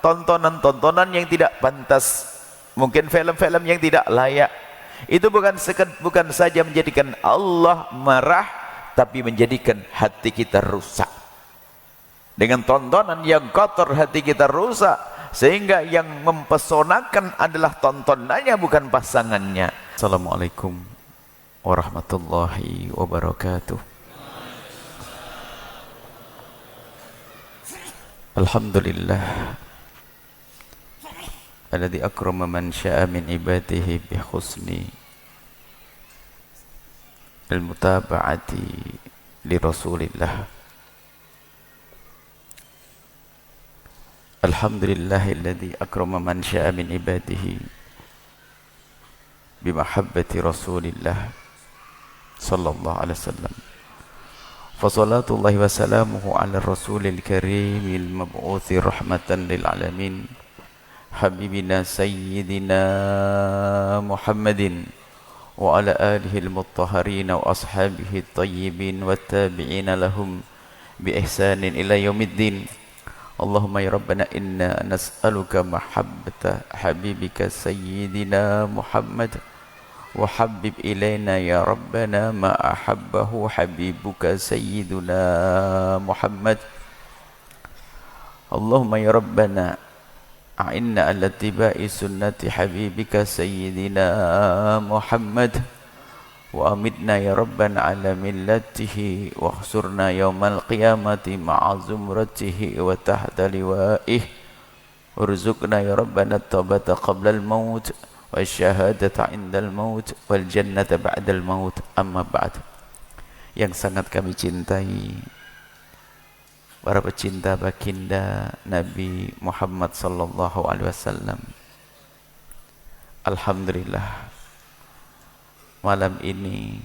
tontonan-tontonan yang tidak pantas, mungkin film-film yang tidak layak. Itu bukan saja menjadikan Allah marah, tapi menjadikan hati kita rusak. Dengan tontonan yang kotor hati kita rusak, sehingga yang mempesonakan adalah tontonannya, bukan pasangannya. Assalamualaikum warahmatullahi wabarakatuh. Alhamdulillah alladzi akrama man syaa min ibadihi bi husni al-mutaba'ati li Rasulillah. Alhamdulillahilladzi akrama man syaa min ibadihi bi mahabbati Rasulillah sallallahu alaihi wasallam. Fa salatullahi wa salamuhu ala rasulil karimil mab'uthi rahmatan lil alamin habibina sayyidina Muhammadin wa ala alihi al-mutahharin wa ashabihi at-tayyibin wat tabi'ina lahum bi ihsanin ila yaumiddin. Allahumma ya Rabbana inna nas'aluka mahabbata habibika sayyidina Muhammad wa habib ilayna ya Rabbana ma ahabbahu habibuka sayyiduna Muhammad. Allahumma ya Rabbana a'inna ala tibai sunnati habibika sayyidina Muhammad wa amitna ya Rabbana ala millatihi wa khsurna yawmal qiyamati ma'a zumratihi wa tahta liwa'ih urzuqna ya Rabbana at-taubata qabla al-maut wa syahadata indal maut wal jannata ba'dal maut. Amma ba'd. Yang sangat kami cintai para pecinta baginda Nabi Muhammad sallallahu alaihi wasallam, alhamdulillah malam ini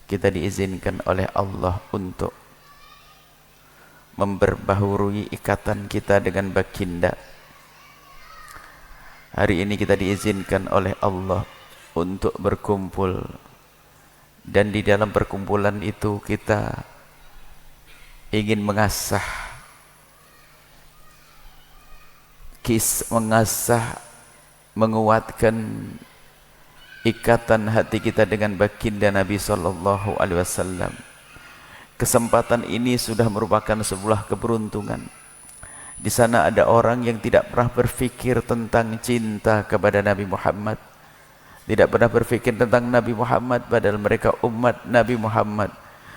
kita diizinkan oleh Allah untuk memperbaharui ikatan kita dengan baginda. Hari ini kita diizinkan oleh Allah untuk berkumpul, dan di dalam perkumpulan itu kita ingin mengasah menguatkan ikatan hati kita dengan baginda Nabi sallallahu alaihi wasallam. Kesempatan ini sudah merupakan sebuah keberuntungan. Di sana ada orang yang tidak pernah berpikir tentang cinta kepada Nabi Muhammad, tidak pernah berpikir tentang Nabi Muhammad, padahal mereka umat Nabi Muhammad.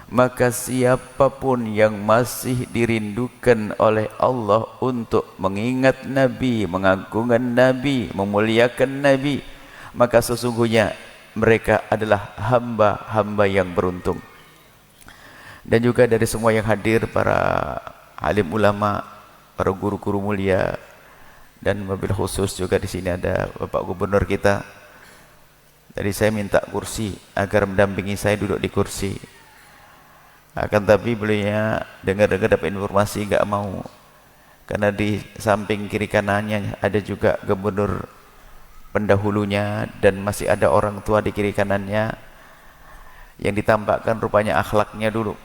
Maka siapapun yang masih dirindukan oleh Allah untuk mengingat Nabi, mengagungkan Nabi, memuliakan Nabi, maka sesungguhnya mereka adalah hamba-hamba yang beruntung. Dan juga dari semua yang hadir, para alim ulama, para guru-guru mulia, dan mobil khusus juga di sini ada Bapak Gubernur kita. Tadi saya minta kursi agar mendampingi saya duduk di kursi. Akan tapi beliau dengar-dengar dapat informasi enggak mau. Karena di samping kiri kanannya ada juga gubernur pendahulunya, dan masih ada orang tua di kiri kanannya yang ditampakkan rupanya akhlaknya dulu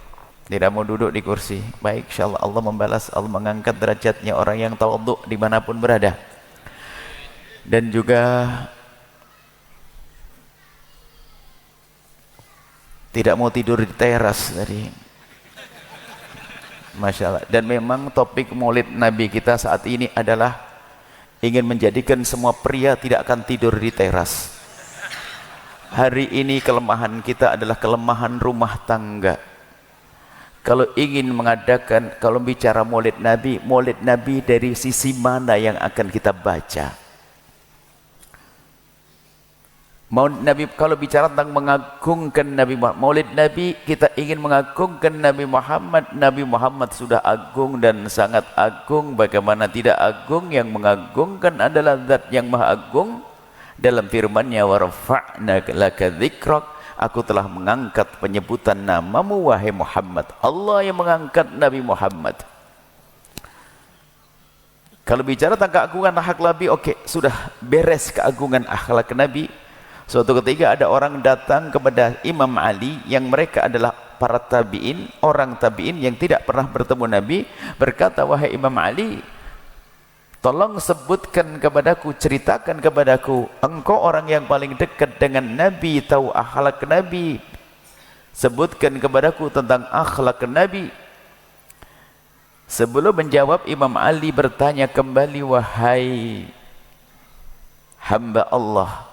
tidak mau duduk di kursi. Baik, insyaallah Allah membalas, Allah mengangkat derajatnya orang yang tawadhu dimanapun berada. Dan juga tidak mau tidur di teras tadi, Masya Allah. Dan memang topik maulid Nabi kita saat ini adalah ingin menjadikan semua pria tidak akan tidur di teras. Hari ini kelemahan kita adalah kelemahan rumah tangga. Kalau ingin mengadakan, kalau bicara maulid Nabi dari sisi mana yang akan kita baca? Maulid Nabi, kalau bicara tentang mengagungkan Nabi Muhammad, maulid Nabi kita ingin mengagungkan Nabi Muhammad. Nabi Muhammad sudah agung dan sangat agung. Bagaimana tidak agung? Yang mengagungkan adalah Zat yang Maha Agung. Dalam firman-Nya, wa rafa'na laka dzikrak, aku telah mengangkat penyebutan namamu wahai Muhammad. Allah yang mengangkat Nabi Muhammad. Kalau bicara tentang keagungan akhlak Nabi, oke, sudah beres keagungan akhlak Nabi. Suatu ketika ada orang datang kepada Imam Ali, yang mereka adalah para tabi'in, orang tabi'in yang tidak pernah bertemu Nabi, berkata, wahai Imam Ali, Tolong sebutkan kepadaku, ceritakan kepadaku, engkau orang yang paling dekat dengan Nabi, tahu akhlak Nabi. Sebutkan kepadaku tentang akhlak Nabi. Sebelum menjawab, Imam Ali bertanya kembali, wahai hamba Allah,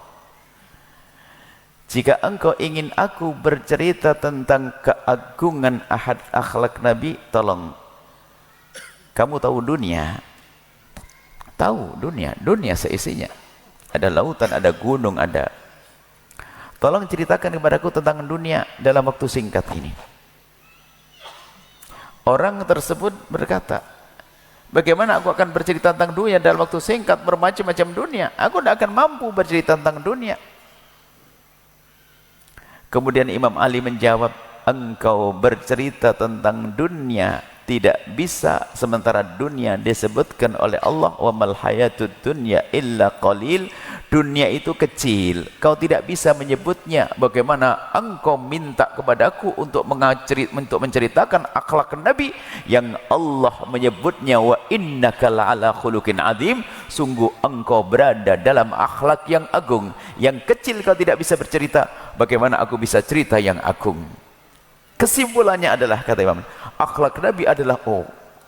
jika engkau ingin aku bercerita tentang keagungan akhlak Nabi, tolong. Kamu tahu dunia? Tahu dunia, dunia seisinya. Ada lautan, ada gunung, ada. Tolong ceritakan kepadaku tentang dunia dalam waktu singkat ini. Orang tersebut berkata, bagaimana aku akan bercerita tentang dunia dalam waktu singkat, bermacam-macam dunia? Aku tidak akan mampu bercerita tentang dunia. Kemudian Imam Ali menjawab, engkau bercerita tentang dunia tidak bisa, sementara dunia disebutkan oleh Allah, wa mal hayatud dunya illa qalil. Dunia itu kecil, kau tidak bisa menyebutnya. Bagaimana engkau minta kepadaku untuk menceritakan akhlak Nabi yang Allah menyebutnya, wa innaka la'ala khuluqin adzim. Sungguh engkau berada dalam akhlak yang agung. Yang kecil kau tidak bisa bercerita, bagaimana aku bisa cerita yang agung? Kesimpulannya adalah, kata Imam, akhlak Nabi adalah,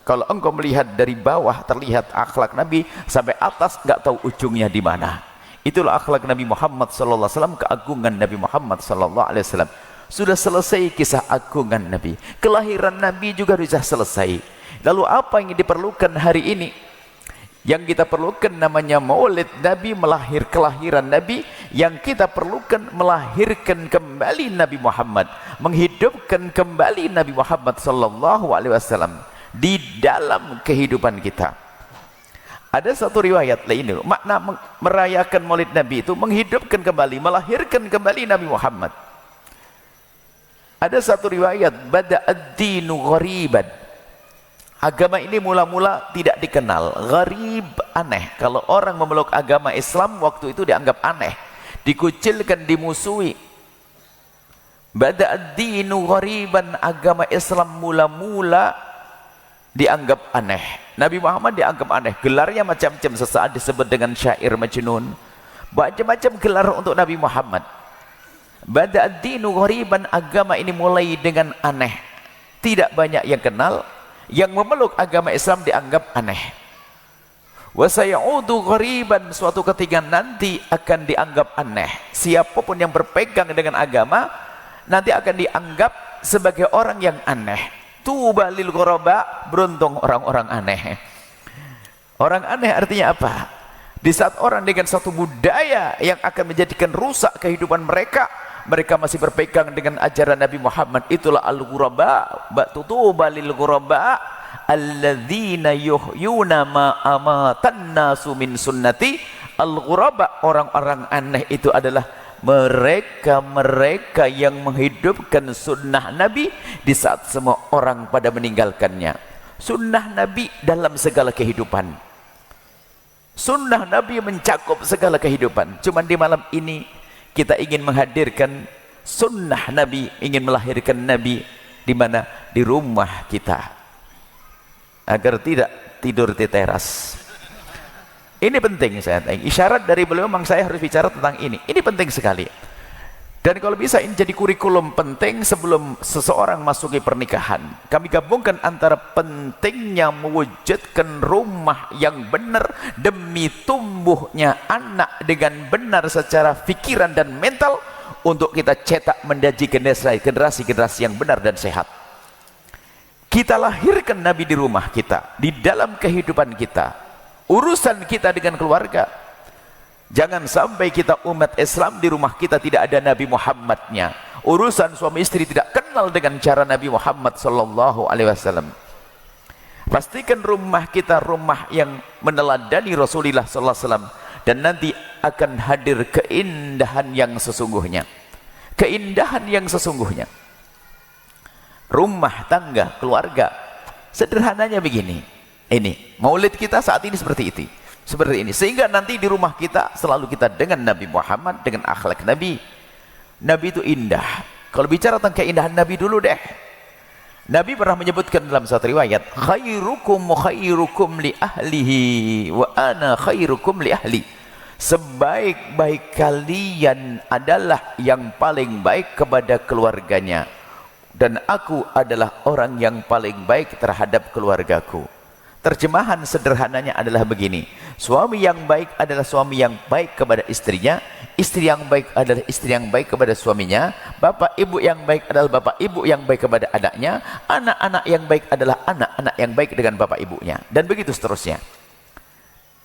kalau engkau melihat dari bawah terlihat akhlak Nabi, sampai atas nggak tahu ujungnya di mana. Itulah akhlak Nabi Muhammad sallallahu alaihi wasallam, keagungan Nabi Muhammad sallallahu alaihi wasallam. Sudah selesai kisah agungan Nabi. Kelahiran Nabi juga sudah selesai. Lalu apa yang diperlukan hari ini? Yang kita perlukan namanya Maulid Nabi, kelahiran Nabi. Yang kita perlukan melahirkan kembali Nabi Muhammad, menghidupkan kembali Nabi Muhammad sallallahu alaihi wasallam di dalam kehidupan kita. Ada satu riwayat lain, makna merayakan Maulid Nabi itu menghidupkan kembali, melahirkan kembali Nabi Muhammad. Ada satu riwayat, bada'ad-dinu ghariban. Agama ini mula-mula tidak dikenal, gharib, aneh. Kalau orang memeluk agama Islam waktu itu dianggap aneh, dikucilkan, dimusuhi. Bada'ad-dinu ghariban, agama Islam mula-mula dianggap aneh. Nabi Muhammad dianggap aneh, gelarnya macam-macam, sesaat disebut dengan syair majnun, macam-macam gelar untuk Nabi Muhammad. Bada'ad-dinu ghariban, agama ini mulai dengan aneh, tidak banyak yang kenal. Yang memeluk agama Islam dianggap aneh. Wa sayaudu ghariban, suatu ketika nanti akan dianggap aneh. Siapapun yang berpegang dengan agama nanti akan dianggap sebagai orang yang aneh. Tuba lil ghuraba, beruntung orang-orang aneh. Orang aneh artinya apa? Di saat orang dengan satu budaya yang akan menjadikan rusak kehidupan mereka, mereka masih berpegang dengan ajaran Nabi Muhammad. Itulah al-ghuraba. Tuba lil ghuraba alladzina yuhyuna ma amatan nasu min sunnati. Al-ghuraba, orang-orang aneh itu adalah mereka yang menghidupkan sunnah Nabi di saat semua orang pada meninggalkannya. Sunnah Nabi dalam segala kehidupan. Sunnah Nabi mencakup segala kehidupan. Cuman di malam ini kita ingin menghadirkan sunnah Nabi, ingin melahirkan Nabi di mana? Di rumah kita, agar tidak tidur di teras. Ini penting, saya tanya. Isyarat dari beliau memang saya harus bicara tentang ini. Ini penting sekali. Dan kalau bisa ini jadi kurikulum penting sebelum seseorang masuki pernikahan. Kami gabungkan antara pentingnya mewujudkan rumah yang benar demi tumbuhnya anak dengan benar secara pikiran dan mental, untuk kita cetak menjadi generasi yang benar dan sehat. Kita lahirkan Nabi di rumah kita, di dalam kehidupan kita. Urusan kita dengan keluarga, jangan sampai kita umat Islam di rumah kita tidak ada Nabi Muhammadnya. Urusan suami istri tidak kenal dengan cara Nabi Muhammad sallallahu alaihi wasallam. Pastikan rumah kita rumah yang meneladani Rasulullah sallallahu alaihi wasallam, dan nanti akan hadir keindahan yang sesungguhnya. Keindahan yang sesungguhnya. Rumah tangga, keluarga, sederhananya begini. Ini maulid kita saat ini seperti itu, seperti ini, sehingga nanti di rumah kita selalu kita dengan Nabi Muhammad, dengan akhlak Nabi. Nabi itu indah. Kalau bicara tentang keindahan Nabi dulu deh. Nabi pernah menyebutkan dalam satu riwayat, khairukum li ahlihi wa ana khairukum li ahli. Sebaik-baik kalian adalah yang paling baik kepada keluarganya, dan aku adalah orang yang paling baik terhadap keluargaku. Terjemahan sederhananya adalah begini: suami yang baik adalah suami yang baik kepada istrinya, istri yang baik adalah istri yang baik kepada suaminya, bapak ibu yang baik adalah bapak ibu yang baik kepada anaknya, anak-anak yang baik adalah anak-anak yang baik dengan bapak ibunya, dan begitu seterusnya.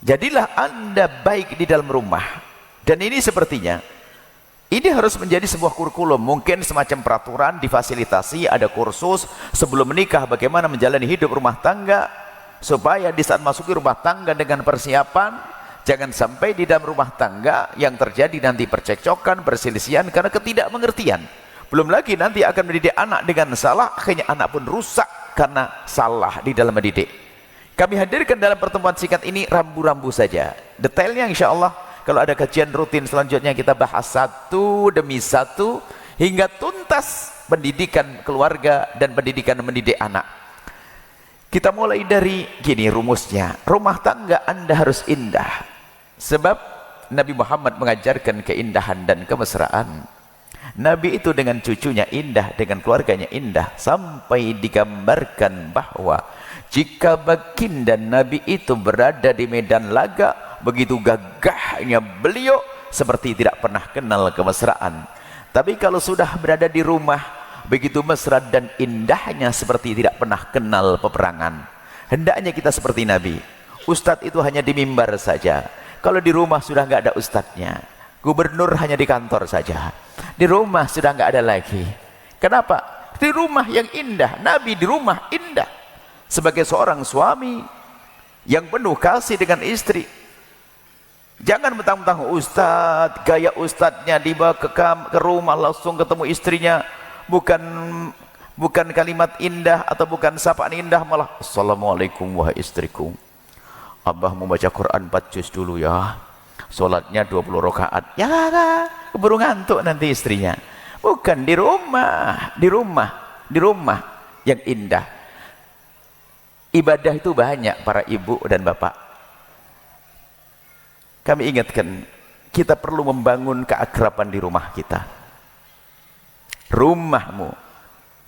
Jadilah Anda baik di dalam rumah. Dan ini sepertinya ini harus menjadi sebuah kurikulum, mungkin semacam peraturan, difasilitasi, ada kursus sebelum menikah bagaimana menjalani hidup rumah tangga, supaya di saat masuki rumah tangga dengan persiapan, jangan sampai di dalam rumah tangga yang terjadi nanti percekcokan, perselisihan karena ketidakmengertian. Belum lagi nanti akan mendidik anak dengan salah, akhirnya anak pun rusak karena salah di dalam mendidik. Kami hadirkan dalam pertemuan singkat ini rambu-rambu saja. Detailnya insya Allah kalau ada kajian rutin selanjutnya kita bahas satu demi satu hingga tuntas pendidikan keluarga dan pendidikan mendidik anak. Kita mulai dari gini rumusnya, rumah tangga Anda harus indah. Sebab Nabi Muhammad mengajarkan keindahan dan kemesraan. Nabi itu dengan cucunya indah, dengan keluarganya indah, sampai digambarkan bahwa jika baginda Nabi itu berada di medan laga, begitu gagahnya beliau seperti tidak pernah kenal kemesraan. Tapi kalau sudah berada di rumah, begitu mesra dan indahnya seperti tidak pernah kenal peperangan. Hendaknya kita seperti Nabi. Ustadz itu hanya di mimbar saja. Kalau di rumah sudah nggak ada ustadznya. Gubernur hanya di kantor saja. Di rumah sudah nggak ada lagi. Kenapa? Di rumah yang indah. Nabi di rumah indah. Sebagai seorang suami yang penuh kasih dengan istri. Jangan mentang-mentang ustadz, gaya ustadznya dibawa ke rumah langsung ketemu istrinya. Bukan kalimat indah atau bukan sapaan indah, malah assalamualaikum wahai istriku, abah mau baca Quran 4 juz dulu ya, sholatnya 20 rakaat ya, keburu ngantuk nanti istrinya. Bukan, di rumah yang indah. Ibadah itu banyak para ibu dan bapak. Kami ingatkan, kita perlu membangun keakraban di rumah kita. Rumahmu,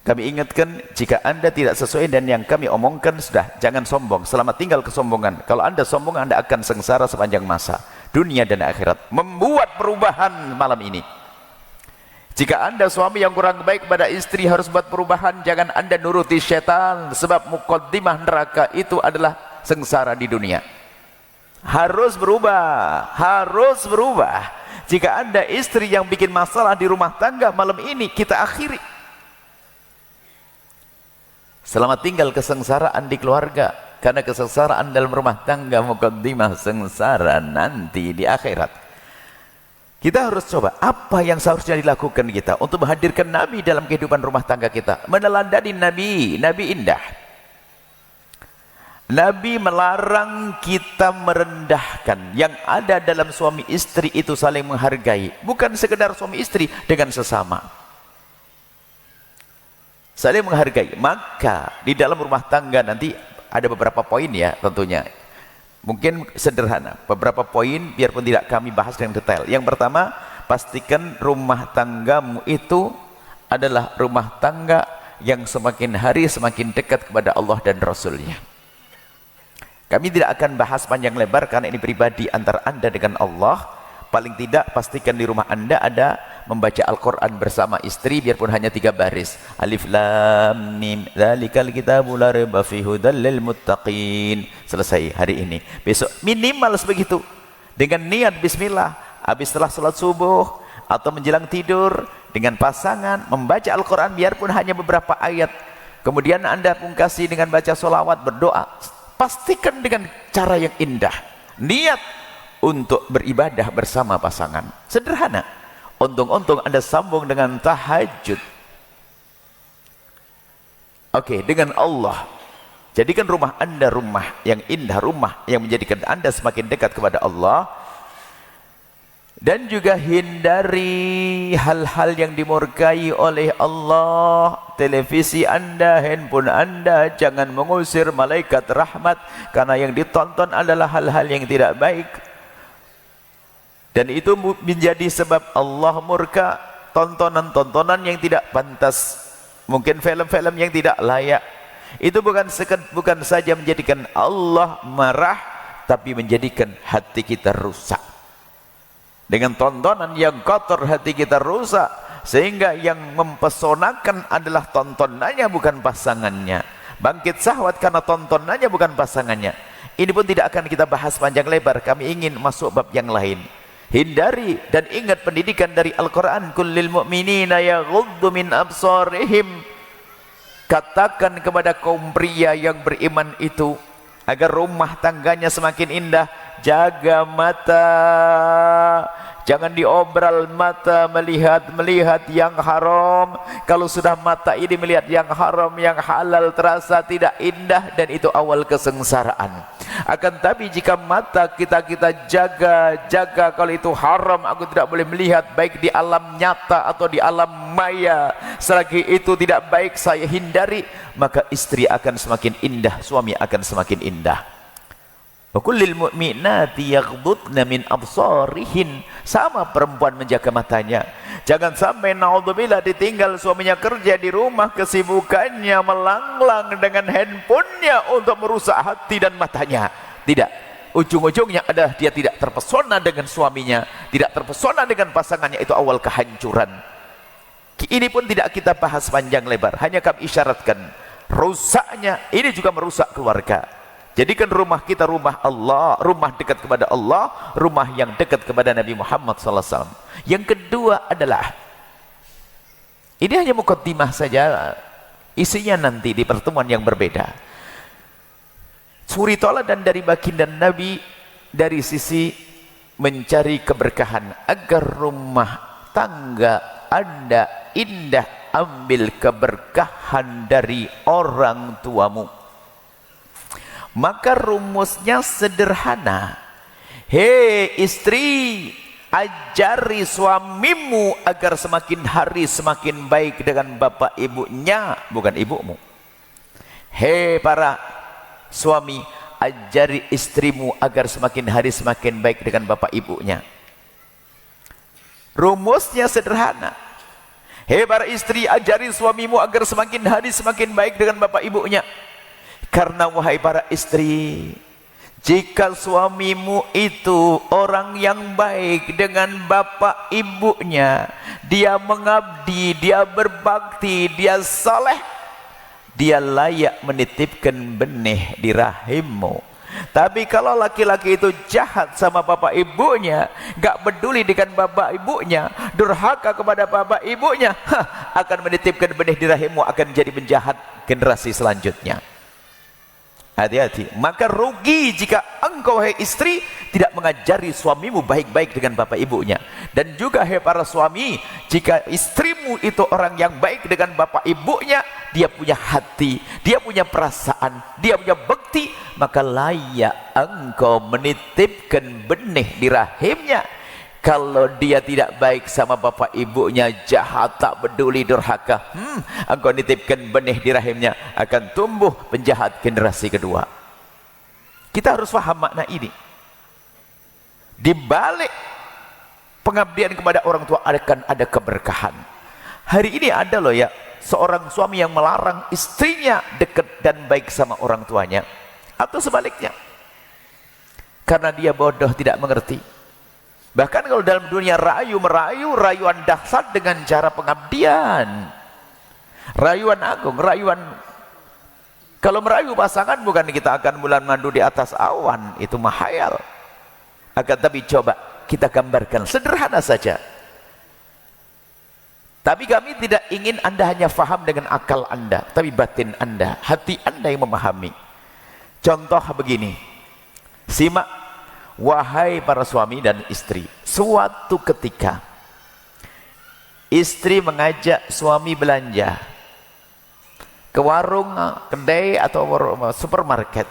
kami ingatkan, jika Anda tidak sesuai dengan yang kami omongkan, sudah jangan sombong. Selamat tinggal kesombongan. Kalau Anda sombong, Anda akan sengsara sepanjang masa, dunia dan akhirat. Membuat perubahan malam ini. Jika Anda suami yang kurang baik kepada istri, harus buat perubahan. Jangan Anda nuruti setan, sebab muqaddimah neraka itu adalah sengsara di dunia. Harus berubah, harus berubah. Jika Anda istri yang bikin masalah di rumah tangga, malam ini kita akhiri. Selamat tinggal kesengsaraan di keluarga, karena kesengsaraan dalam rumah tangga muqaddimah sengsara nanti di akhirat. Kita harus coba apa yang seharusnya dilakukan kita untuk menghadirkan Nabi dalam kehidupan rumah tangga kita. Meneladani Nabi, Nabi indah. Nabi melarang kita merendahkan. Yang ada dalam suami istri itu saling menghargai, bukan sekedar suami istri dengan sesama, saling menghargai. Maka di dalam rumah tangga nanti ada beberapa poin ya, tentunya mungkin sederhana, beberapa poin biarpun tidak kami bahas dengan detail. Yang pertama, pastikan rumah tanggamu itu adalah rumah tangga yang semakin hari semakin dekat kepada Allah dan Rasulnya. Kami tidak akan bahas panjang lebar karena ini pribadi antara Anda dengan Allah. Paling tidak pastikan di rumah Anda ada membaca Al-Quran bersama istri, biarpun hanya 3 baris. Alif lam mim dzalikal kitabu la raiba fihi hudal lil muttaqin. Selesai hari ini. Besok minimal sebegitu. Dengan niat bismillah, habis setelah salat subuh atau menjelang tidur dengan pasangan membaca Al-Quran biarpun hanya beberapa ayat. Kemudian Anda pungkasi dengan baca sholawat, berdoa. Pastikan dengan cara yang indah. Niat untuk beribadah bersama pasangan. Sederhana. Untung-untung Anda sambung dengan tahajud. Oke, dengan Allah. Jadikan rumah Anda rumah yang indah, rumah yang menjadikan Anda semakin dekat kepada Allah. Dan juga hindari hal-hal yang dimurkai oleh Allah. Televisi Anda, handphone Anda, jangan mengusir malaikat rahmat, karena yang ditonton adalah hal-hal yang tidak baik. Dan itu menjadi sebab Allah murka, tontonan-tontonan yang tidak pantas, mungkin film-film yang tidak layak. Itu bukan saja menjadikan Allah marah, tapi menjadikan hati kita rusak. Dengan tontonan yang kotor hati kita rusak, sehingga yang mempesonakan adalah tontonannya bukan pasangannya. Bangkit syahwat karena tontonannya bukan pasangannya. Ini pun tidak akan kita bahas panjang lebar, kami ingin masuk bab yang lain. Hindari dan ingat pendidikan dari Al-Quran. Kullil mu'minina yaghuddu min absarihim. Katakan kepada kaum pria yang beriman itu, agar rumah tangganya semakin indah, jaga mata, jangan diobral mata melihat yang haram. Kalau sudah mata ini melihat yang haram, yang halal terasa tidak indah, dan itu awal kesengsaraan. Akan tapi jika mata kita jaga, kalau itu haram aku tidak boleh melihat, baik di alam nyata atau di alam maya, selagi itu tidak baik saya hindari, maka istri akan semakin indah, suami akan semakin indah. Wa kullil mu'minati yaghdudna min absarihin. Sama perempuan menjaga matanya. Jangan sampai naudzubillah ditinggal suaminya kerja di rumah, kesibukannya melanglang dengan handphonenya untuk merusak hati dan matanya. Tidak, ujung-ujungnya adalah dia tidak terpesona dengan suaminya, tidak terpesona dengan pasangannya. Itu awal kehancuran. Ini pun tidak kita bahas panjang lebar, hanya kami isyaratkan rusaknya ini juga merusak keluarga. Jadikan rumah kita rumah Allah, rumah dekat kepada Allah, rumah yang dekat kepada Nabi Muhammad SAW. Yang kedua adalah, ini hanya mukaddimah saja, isinya nanti di pertemuan yang berbeda. Suri toladan dari baginda Nabi dari sisi mencari keberkahan, agar rumah tangga Anda indah, ambil keberkahan dari orang tuamu. Maka rumusnya sederhana. Hei istri, ajari suamimu agar semakin hari semakin baik dengan bapak ibunya, bukan ibumu. Hei para suami, ajari istrimu agar semakin hari semakin baik dengan bapak ibunya. Rumusnya sederhana. Hei para istri, ajari suamimu agar semakin hari semakin baik dengan bapak ibunya. Karena wahai para istri, jika suamimu itu orang yang baik dengan bapak ibunya, dia mengabdi, dia berbakti, dia saleh, dia layak menitipkan benih di rahimmu. Tapi kalau laki-laki itu jahat sama bapak ibunya, gak peduli dengan bapak ibunya, durhaka kepada bapak ibunya, akan menitipkan benih di rahimmu, akan jadi penjahat generasi selanjutnya. Hati-hati. Maka rugi jika engkau hai istri tidak mengajari suamimu baik-baik dengan bapak ibunya. Dan juga hai para suami, jika istrimu itu orang yang baik dengan bapak ibunya, dia punya hati, dia punya perasaan, dia punya bakti, maka layak engkau menitipkan benih di rahimnya. Kalau dia tidak baik sama bapak ibunya, jahat, tak peduli, durhaka, engkau nitipkan benih di rahimnya, akan tumbuh penjahat generasi kedua. Kita harus paham makna ini. Di balik pengabdian kepada orang tua akan ada keberkahan. Hari ini ada loh ya, seorang suami yang melarang istrinya dekat dan baik sama orang tuanya, atau sebaliknya, karena dia bodoh, tidak mengerti. Bahkan kalau dalam dunia merayu, rayuan dahsyat dengan cara pengabdian, rayuan agung, rayuan. Kalau merayu pasangan bukan kita akan bulan madu di atas awan, itu mahayal. Akan tapi coba kita gambarkan sederhana saja. Tapi kami tidak ingin Anda hanya faham dengan akal Anda, tapi batin Anda, hati Anda yang memahami. Contoh begini, simak. Wahai para suami dan istri, suatu ketika istri mengajak suami belanja ke warung, kedai atau supermarket,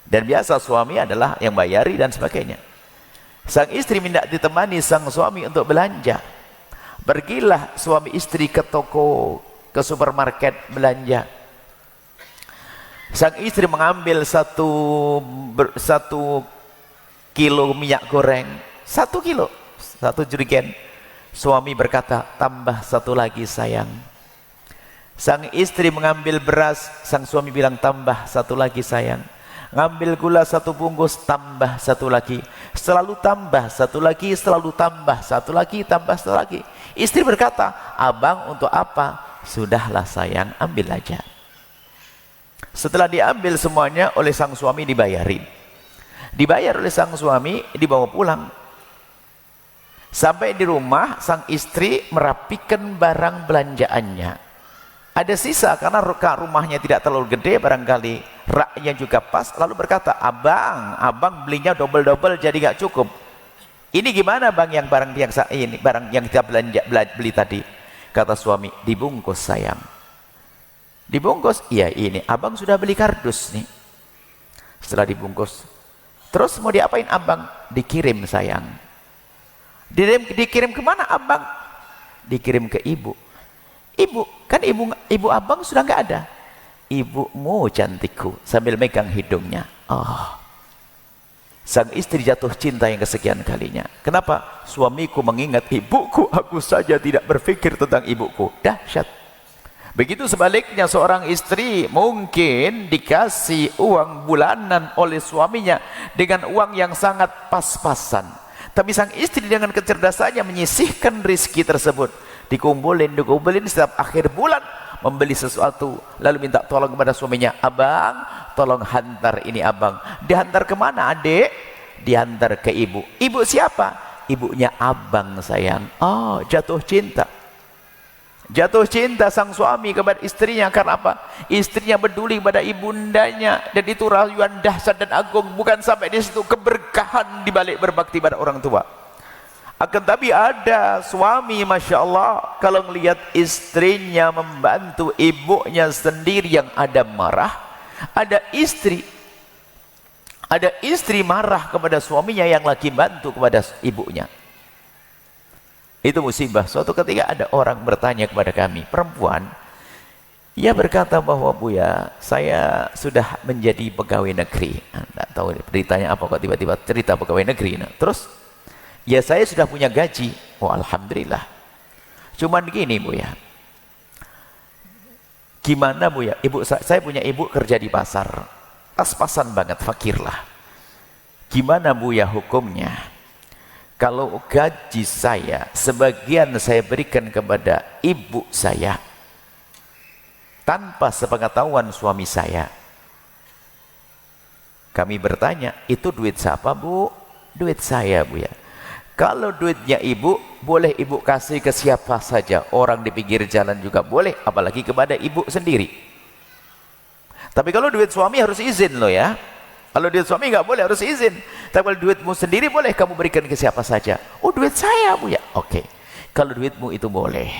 dan biasa suami adalah yang bayari dan sebagainya. Sang istri minta ditemani sang suami untuk belanja. Pergilah suami istri ke toko, ke supermarket belanja. Sang istri mengambil satu kilo minyak goreng, 1 kilo, 1 jerigen. Suami berkata, tambah 1 lagi sayang. Sang istri mengambil beras, sang suami bilang, tambah 1 lagi sayang. Ngambil gula 1 bungkus, tambah 1 lagi. Selalu tambah 1 lagi, selalu tambah 1 lagi, tambah 1 lagi. Istri berkata, abang untuk apa? Sudahlah sayang, ambil aja. Setelah diambil semuanya oleh sang suami, dibayarin. Dibayar oleh sang suami, dibawa pulang. Sampai di rumah, sang istri merapikan barang belanjaannya. Ada sisa karena rumahnya tidak terlalu gede, barangkali raknya juga pas. Lalu berkata, abang belinya double-double jadi gak cukup. Ini gimana bang, yang barang yang kita beli tadi? Kata suami, dibungkus sayang. Dibungkus? Iya ini, abang sudah beli kardus nih. Setelah dibungkus, terus mau diapain abang? Dikirim sayang. Dikirim kemana abang? Dikirim ke ibu. Ibu, kan ibu abang sudah nggak ada. Ibumu cantikku, sambil megang hidungnya. Oh, sang istri jatuh cinta yang kesekian kalinya. Kenapa? Suamiku mengingat ibuku, aku saja tidak berpikir tentang ibuku. Dahsyat. Begitu sebaliknya, seorang istri mungkin dikasih uang bulanan oleh suaminya dengan uang yang sangat pas-pasan, tapi sang istri dengan kecerdasannya menyisihkan rizki tersebut, dikumpulin setiap akhir bulan, membeli sesuatu, lalu minta tolong kepada suaminya, abang tolong hantar ini abang. Dihantar kemana adik? Dihantar ke ibu. Ibu siapa? Ibunya abang sayang. Oh, jatuh cinta. Jatuh cinta sang suami kepada istrinya karena apa? Istrinya peduli pada ibundanya, dan itu rayuan dahsyat dan agung. Bukan sampai di situ, keberkahan dibalik berbakti pada orang tua. Akan tapi ada suami, masya Allah, kalau melihat istrinya membantu ibunya sendiri yang ada marah. Ada istri marah kepada suaminya yang lagi bantu kepada ibunya. Itu musibah. Suatu ketika ada orang bertanya kepada kami, perempuan, ia berkata bahwa Buya, saya sudah menjadi pegawai negeri. Tidak tahu beritanya apa kok tiba-tiba cerita pegawai negeri. Nah, terus, ya saya sudah punya gaji. Oh alhamdulillah. Cuman gini Buya, gimana Buya? Saya punya ibu kerja di pasar, pas-pasan banget, fakir lah. Gimana Buya hukumnya? Kalau gaji saya, sebagian saya berikan kepada ibu saya, tanpa sepengetahuan suami saya. Kami bertanya, itu duit siapa Bu? Duit saya Bu ya. Kalau duitnya ibu, boleh ibu kasih ke siapa saja. Orang di pinggir jalan juga boleh, apalagi kepada ibu sendiri. Tapi kalau duit suami harus izin loh ya. Kalau duit suami nggak boleh, harus izin. Tapi kalau duitmu sendiri boleh kamu berikan ke siapa saja. Oh duit saya Bu ya. Oke. Kalau duitmu itu boleh.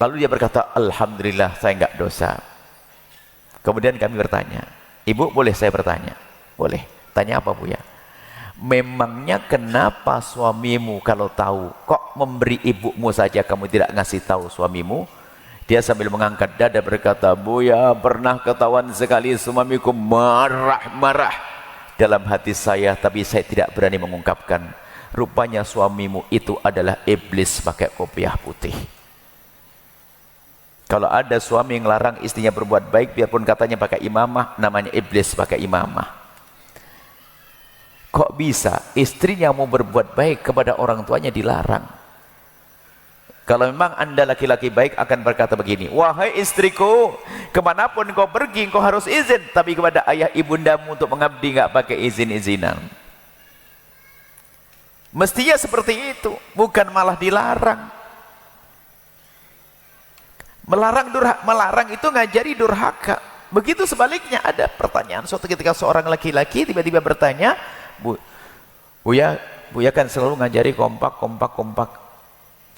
Lalu dia berkata, alhamdulillah saya nggak dosa. Kemudian kami bertanya, ibu boleh saya bertanya? Boleh. Tanya apa Bu ya? Memangnya kenapa suamimu kalau tahu kok memberi ibumu saja kamu tidak ngasih tahu suamimu? Dia sambil mengangkat dada berkata, Buya pernah ketahuan sekali suamiku marah-marah dalam hati saya, tapi saya tidak berani mengungkapkan. Rupanya suamimu itu adalah iblis pakai kopiah putih. Kalau ada suami yang larang istrinya berbuat baik, biarpun katanya pakai imamah, namanya iblis pakai imamah. Kok bisa istrinya mau berbuat baik kepada orang tuanya dilarang? Kalau memang anda laki-laki baik akan berkata begini, wahai istriku, kemanapun kau pergi kau harus izin, tapi kepada ayah ibundamu untuk mengabdi nggak pakai izin-izinan. Mestinya seperti itu, bukan malah dilarang. Melarang itu ngajari durhaka. Begitu sebaliknya, ada pertanyaan suatu ketika seorang laki-laki tiba-tiba bertanya, Buya kan selalu ngajari kompak.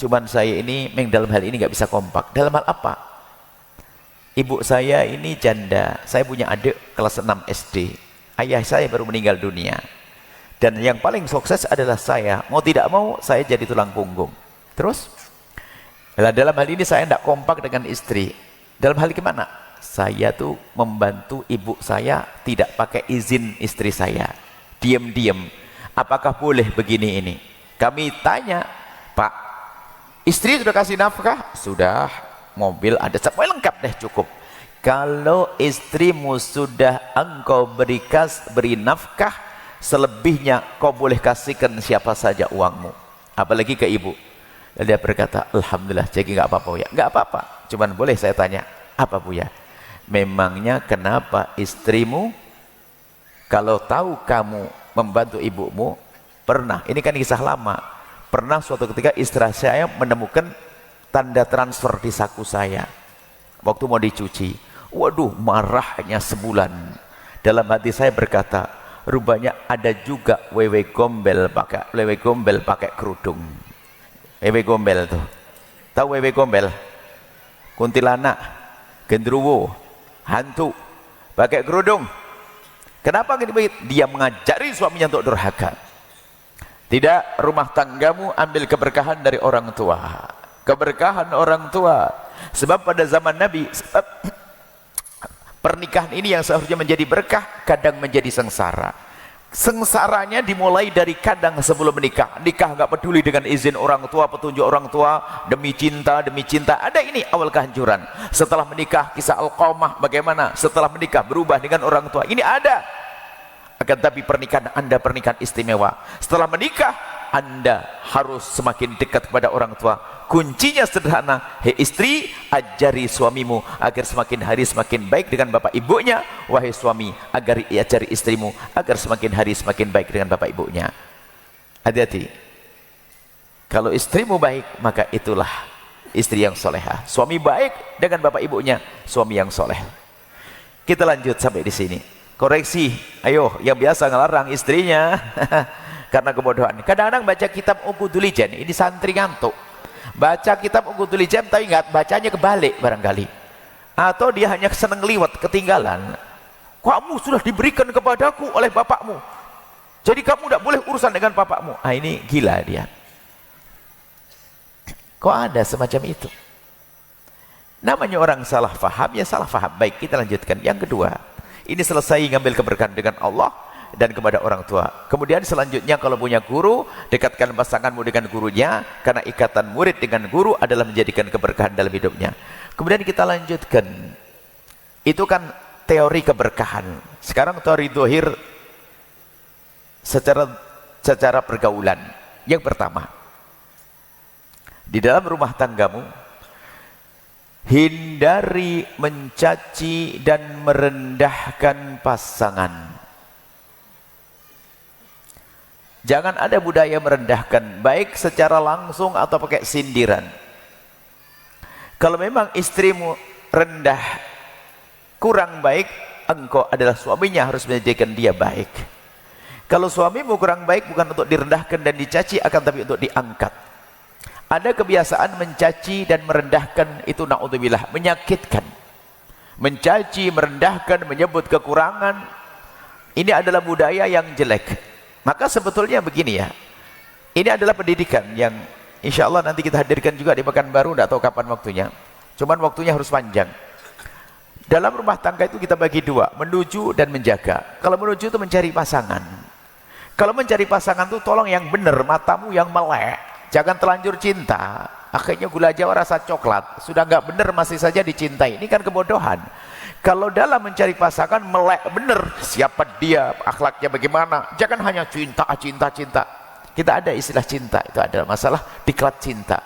Cuman saya ini dalam hal ini nggak bisa kompak. Dalam hal apa? Ibu saya ini janda. Saya punya adik kelas 6 SD. Ayah saya baru meninggal dunia. Dan yang paling sukses adalah saya. Mau tidak mau, saya jadi tulang punggung. Terus, dalam hal ini saya tidak kompak dengan istri. Dalam hal gimana? Saya tuh membantu ibu saya tidak pakai izin istri saya. Diam-diam. Apakah boleh begini ini? Kami tanya, Pak, istri sudah kasih nafkah? Sudah. Mobil ada, semua lengkap deh, cukup. Kalau istrimu sudah engkau beri nafkah, selebihnya kau boleh kasihkan siapa saja uangmu, apalagi ke ibu. Dan dia berkata, alhamdulillah, jadi nggak apa-apa ya. Nggak apa-apa, cuman boleh saya tanya, apa Bu ya? Memangnya kenapa istrimu kalau tahu kamu membantu ibumu, pernah, ini kan kisah lama, pernah suatu ketika istri saya menemukan tanda transfer di saku saya waktu mau dicuci. Waduh, marahnya sebulan. Dalam hati saya berkata, rupanya ada juga wewe gombel pakai kerudung. Wewe gombel tuh, tahu wewe gombel? Kuntilanak, gendruwo, hantu, pakai kerudung. Kenapa begitu? Dia mengajari suaminya untuk durhaka. Tidak, rumah tanggamu ambil keberkahan dari orang tua. Keberkahan orang tua. Sebab pada zaman Nabi, pernikahan ini yang seharusnya menjadi berkah, kadang menjadi sengsara. Sengsaranya dimulai dari kadang sebelum menikah. Nikah nggak peduli dengan izin orang tua, petunjuk orang tua, demi cinta. Ada ini awal kehancuran. Setelah menikah, kisah Alqamah bagaimana? Setelah menikah berubah dengan orang tua. Ini ada. Akan tapi pernikahan Anda pernikahan istimewa. Setelah menikah, Anda harus semakin dekat kepada orang tua. Kuncinya sederhana, hei istri, ajari suamimu agar semakin hari semakin baik dengan bapak ibunya. Wahai suami, agar ajari istrimu agar semakin hari semakin baik dengan bapak ibunya. Hati-hati. Kalau istrimu baik, maka itulah istri yang solehah. Suami baik dengan bapak ibunya, suami yang soleh. Kita lanjut sampai di sini. Koreksi, ayo yang biasa ngelarang istrinya karena kebodohan. Kadang-kadang baca kitab Uqudul Jan, ini santri ngantuk. Baca kitab Uqudul Jan tapi ingat bacanya kebalik barangkali. Atau dia hanya seneng liwat, ketinggalan. Kamu sudah diberikan kepadaku oleh bapakmu, jadi kamu tidak boleh urusan dengan bapakmu. Ah, ini gila dia. Kok ada semacam itu? Namanya orang salah faham, ya salah faham. Baik, kita lanjutkan. Yang kedua, ini selesai ngambil keberkahan dengan Allah dan kepada orang tua. Kemudian selanjutnya kalau punya guru, dekatkan pasanganmu dengan gurunya, karena ikatan murid dengan guru adalah menjadikan keberkahan dalam hidupnya. Kemudian kita lanjutkan. Itu kan teori keberkahan. Sekarang teori dohir secara pergaulan. Yang pertama, di dalam rumah tanggamu, hindari mencaci dan merendahkan pasangan. Jangan ada budaya merendahkan, baik secara langsung atau pakai sindiran. Kalau memang istrimu rendah, kurang baik, engkau adalah suaminya, harus menjadikan dia baik. Kalau suamimu kurang baik, bukan untuk direndahkan dan dicaci, akan tapi untuk diangkat. Ada kebiasaan mencaci dan merendahkan, itu na'udzubillah, menyakitkan. Mencaci, merendahkan, menyebut kekurangan, ini adalah budaya yang jelek. Maka sebetulnya begini ya, ini adalah pendidikan yang insya Allah nanti kita hadirkan juga di Pekanbaru, tidak tahu kapan waktunya, cuman waktunya harus panjang. Dalam rumah tangga itu kita bagi dua, menuju dan menjaga. Kalau menuju itu mencari pasangan. Kalau mencari pasangan itu tolong yang benar, matamu yang melek, jangan telanjur cinta. Akhirnya gula Jawa rasa coklat, sudah nggak benar masih saja dicintai. Ini kan kebodohan. Kalau dalam mencari pasangan melek benar, siapa dia, akhlaknya bagaimana, jangan hanya cinta. Kita ada istilah cinta, itu adalah masalah diklat cinta.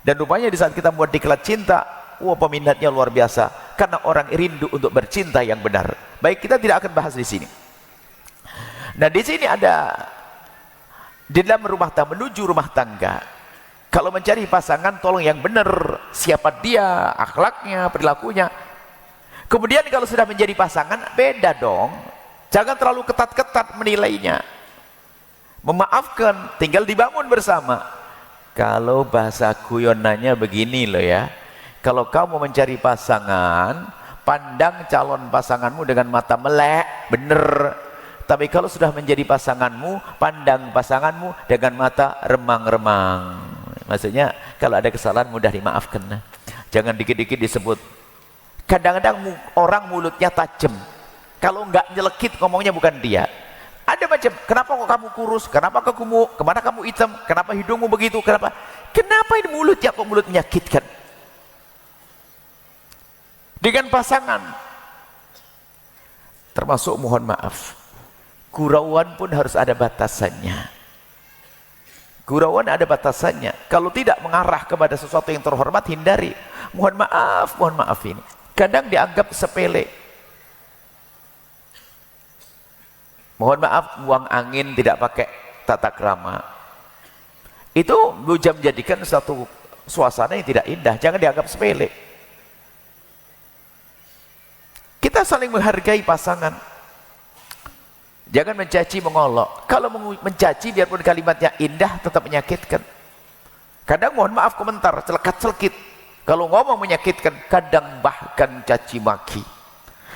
Dan rupanya di saat kita buat diklat cinta, wah peminatnya luar biasa, karena orang rindu untuk bercinta yang benar. Baik, kita tidak akan bahas di sini. Nah, di sini ada di dalam rumah tangga, menuju rumah tangga. Kalau mencari pasangan, tolong yang benar, siapa dia, akhlaknya, perilakunya. Kemudian kalau sudah menjadi pasangan, beda dong. Jangan terlalu ketat-ketat menilainya. Memaafkan, tinggal dibangun bersama. Kalau bahasa guyonannya begini loh ya. Kalau kamu mencari pasangan, pandang calon pasanganmu dengan mata melek, bener. Tapi kalau sudah menjadi pasanganmu, pandang pasanganmu dengan mata remang-remang. Maksudnya kalau ada kesalahan mudah dimaafkan. Jangan dikit-dikit disebut. Kadang-kadang orang mulutnya tajam. Kalau enggak nyelekit ngomongnya bukan dia. Ada macam, kenapa kok kamu kurus? Kenapa kok gemuk? Kemana kamu hitam? Kenapa hidungmu begitu? Kenapa ini mulutnya kok mulut menyakitkan? Dengan pasangan, termasuk mohon maaf, gurauan pun harus ada batasannya. Gurauan ada batasannya. Kalau tidak mengarah kepada sesuatu yang terhormat, hindari. Mohon maaf ini. Kadang dianggap sepele. Mohon maaf, buang angin tidak pakai tata krama. Itu bisa menjadikan satu suasana yang tidak indah. Jangan dianggap sepele. Kita saling menghargai pasangan. Jangan mencaci mengolok. Kalau mencaci biarpun kalimatnya indah tetap menyakitkan. Kadang mohon maaf komentar celekat-celekit. Kalau ngomong menyakitkan, kadang bahkan caci maki.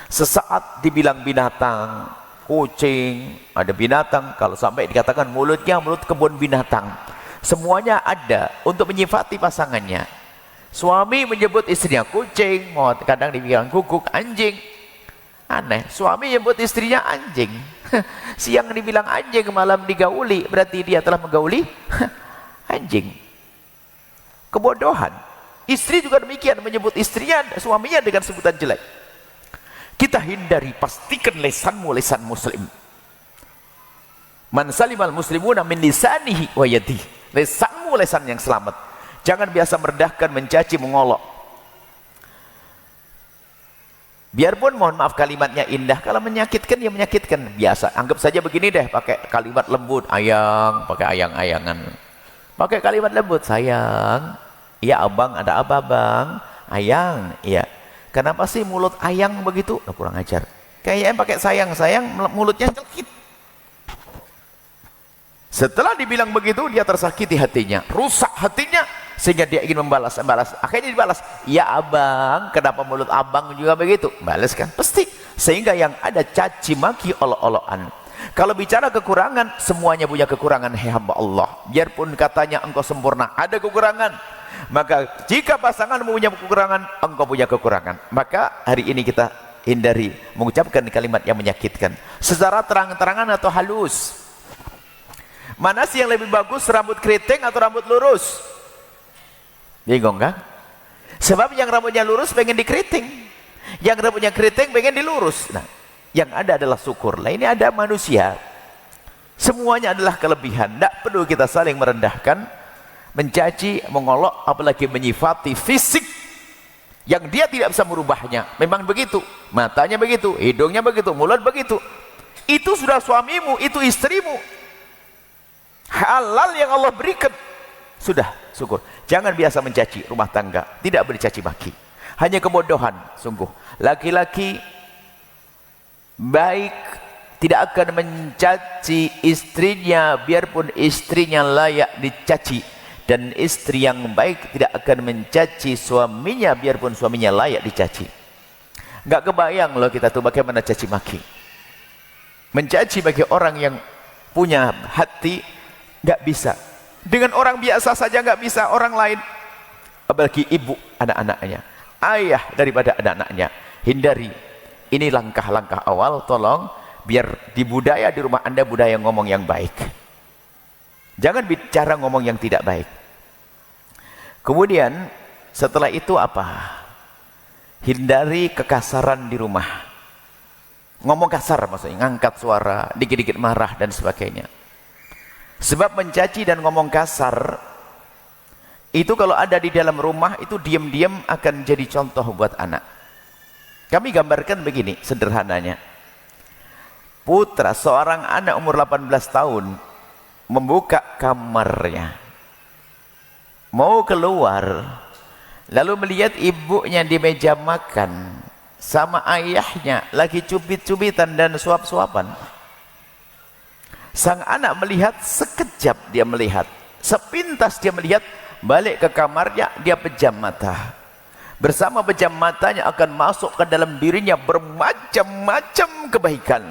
Sesaat dibilang binatang, kucing, ada binatang, kalau sampai dikatakan mulutnya mulut kebun binatang. Semuanya ada untuk menyifati pasangannya. Suami menyebut istrinya kucing, kadang dibilang guguk, anjing. Aneh, suami menyebut istrinya anjing. Siang dibilang anjing, malam digauli, berarti dia telah menggauli anjing. Kebodohan. Istri juga demikian, menyebut istrinya, suaminya dengan sebutan jelek. Kita hindari, pastikan lesanmu lesan muslim. Man salimal muslimuna min lisanihi wa yadihi. Lesanmu lesan yang selamat. Jangan biasa merendahkan, mencaci, mengolok. Biarpun mohon maaf kalimatnya indah, kalau menyakitkan ya menyakitkan. Biasa, anggap saja begini deh, pakai kalimat lembut, ayang, pakai ayang-ayangan. Pakai kalimat lembut, sayang. Iya abang, ada apa bang? Ayang, iya. Kenapa sih mulut ayang begitu? Nah, kurang ajar. Kayaknya pakai sayang-sayang, mulutnya celkit. Setelah dibilang begitu, dia tersakiti hatinya, rusak hatinya, sehingga dia ingin membalas. Akhirnya dibalas, ya abang, kenapa mulut abang juga begitu? Balas kan? Pasti. Sehingga yang ada caci maki, olok-olokan. Kalau bicara kekurangan, semuanya punya kekurangan, hai hamba Allah. Biarpun katanya engkau sempurna, ada kekurangan. Maka jika pasangan punya kekurangan, engkau punya kekurangan. Maka hari ini kita hindari mengucapkan kalimat yang menyakitkan secara terang-terangan atau halus. Mana sih yang lebih bagus, rambut keriting atau rambut lurus? Bingung kan? Sebab yang rambutnya lurus pengen dikeriting, yang rambutnya keriting pengen dilurus. Nah, yang ada adalah syukur. Lah ini ada manusia, semuanya adalah kelebihan. Tidak perlu kita saling merendahkan, mencaci, mengolok, apalagi menyifati fisik yang dia tidak bisa merubahnya. Memang begitu, matanya begitu, hidungnya begitu, mulut begitu. Itu sudah suamimu, itu istrimu. Halal yang Allah berikan. Sudah, syukur. Jangan biasa mencaci rumah tangga, tidak boleh caci maki. Hanya kebodohan, sungguh. Laki-laki baik tidak akan mencaci istrinya biarpun istrinya layak dicaci. Dan istri yang baik tidak akan mencaci suaminya biarpun suaminya layak dicaci. Enggak kebayang loh kita tuh bagaimana caci maki. Mencaci bagi orang yang punya hati enggak bisa. Dengan orang biasa saja enggak bisa, orang lain, apalagi ibu anak-anaknya, ayah daripada anak-anaknya. Hindari. Ini langkah-langkah awal, tolong biar di budaya di rumah Anda budaya ngomong yang baik. Jangan bicara ngomong yang tidak baik. Kemudian setelah itu apa? Hindari kekasaran di rumah. Ngomong kasar maksudnya, ngangkat suara, dikit-dikit marah dan sebagainya. Sebab mencaci dan ngomong kasar itu kalau ada di dalam rumah itu diam-diam akan jadi contoh buat anak. Kami gambarkan begini sederhananya. Putra seorang anak umur 18 tahun membuka kamarnya, mau keluar, lalu melihat ibunya di meja makan sama ayahnya lagi cubit-cubitan dan suap-suapan. Sang anak melihat, sekejap dia melihat, sepintas dia melihat, balik ke kamarnya, dia pejam mata. Bersama pejam matanya akan masuk ke dalam dirinya bermacam-macam kebaikan.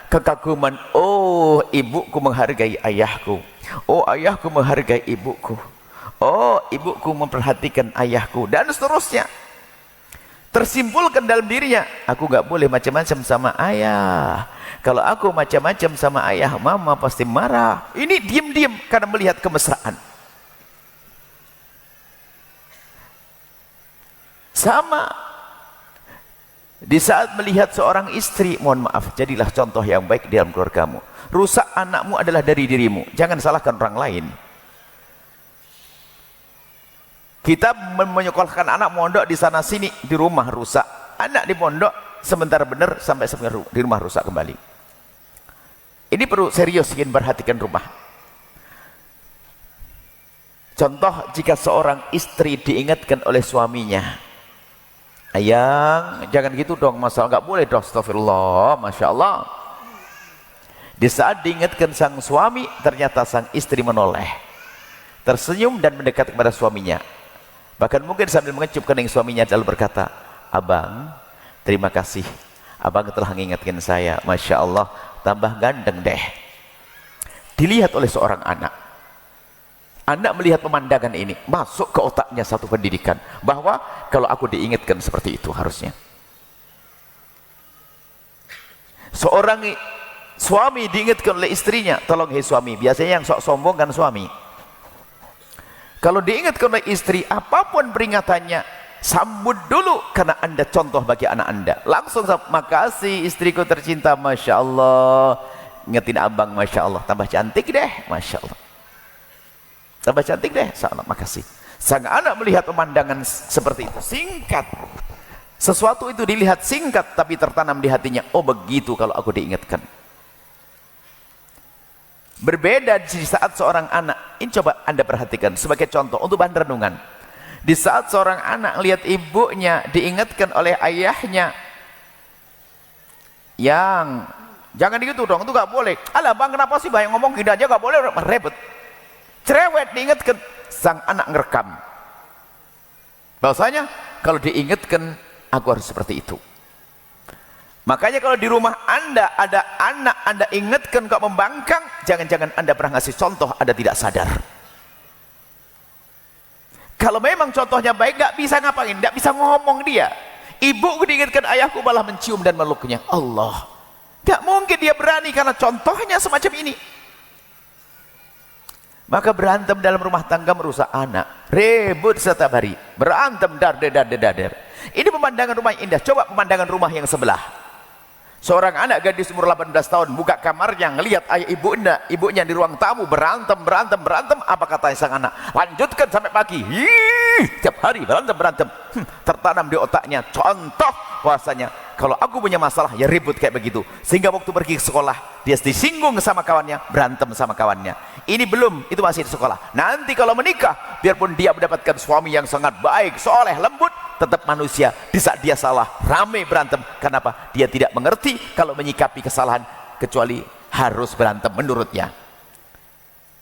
kekaguman, oh ibuku menghargai ayahku, oh ayahku menghargai ibuku, oh ibuku memperhatikan ayahku, dan seterusnya. Tersimpulkan dalam dirinya, aku gak boleh macam-macam sama ayah. Kalau aku macam-macam sama ayah, mama pasti marah. Ini diam-diam karena melihat kemesraan. Sama di saat melihat seorang istri, mohon maaf, jadilah contoh yang baik di dalam keluargamu. Rusak anakmu adalah dari dirimu, jangan salahkan orang lain. Kita menyekolahkan anak mondok di sana sini, di rumah rusak. Anak di pondok sebentar benar sampai di rumah rusak kembali. Ini perlu serius ingin perhatikan rumah. Contoh, jika seorang istri diingatkan oleh suaminya, ayang jangan gitu dong, masalah nggak boleh dong, astagfirullah, masya Allah. Di saat diingatkan sang suami, ternyata sang istri menoleh, tersenyum dan mendekat kepada suaminya. Bahkan mungkin sambil mengecup kening suaminya lalu berkata, abang, terima kasih, abang telah mengingatkan saya, masya Allah, tambah ganteng deh. Dilihat oleh seorang anak. Anak melihat pemandangan ini, masuk ke otaknya satu pendidikan, bahwa kalau aku diingatkan seperti itu harusnya. Seorang suami diingatkan oleh istrinya, tolong hei suami, biasanya yang sok sombong kan suami. Kalau diingatkan oleh istri, apapun peringatannya, sambut dulu, karena anda contoh bagi anak anda. Langsung, makasih istriku tercinta, masya Allah, ingetin abang, masya Allah, tambah cantik deh, masya Allah, tambah cantik deh, salam, makasih. Sang anak melihat pemandangan seperti itu, singkat, sesuatu itu dilihat singkat, tapi tertanam di hatinya, oh begitu kalau aku diingatkan. Berbeda di saat seorang anak, ini coba anda perhatikan sebagai contoh untuk bahan renungan. Di saat seorang anak lihat ibunya diingatkan oleh ayahnya, yang jangan gitu dong, itu gak boleh. Alah bang, kenapa sih banyak ngomong gini aja gak boleh, ribet. Cerewet, diingatkan, sang anak ngerekam. Bahwasanya kalau diingatkan, aku harus seperti itu. Makanya kalau di rumah anda ada anak, anda ingatkan kok membangkang, jangan-jangan anda pernah ngasih contoh, anda tidak sadar. Kalau memang contohnya baik, gak bisa ngapain, gak bisa ngomong dia. Ibu diingatkan, ayahku malah mencium dan meluknya. Allah, gak mungkin dia berani karena contohnya semacam ini. Maka berantem dalam rumah tangga merusak anak, ribut setiap hari, berantem dar. Ini pemandangan rumah yang indah. Coba pemandangan rumah yang sebelah. Seorang anak gadis umur 18 tahun buka kamarnya, ngelihat ayah ibunya di ruang tamu berantem. Apa katanya sang anak? Lanjutkan sampai pagi. Tiap hari berantem. Tertanam di otaknya contoh bahwasanya kalau aku punya masalah ya ribut kayak begitu, sehingga waktu pergi ke sekolah dia disinggung sama kawannya, berantem sama kawannya. Ini belum, itu masih di sekolah. Nanti kalau menikah, biarpun dia mendapatkan suami yang sangat baik, soleh, lembut, tetap manusia. Di saat dia salah, rame berantem. Kenapa? Dia tidak mengerti kalau menyikapi kesalahan, kecuali harus berantem menurutnya.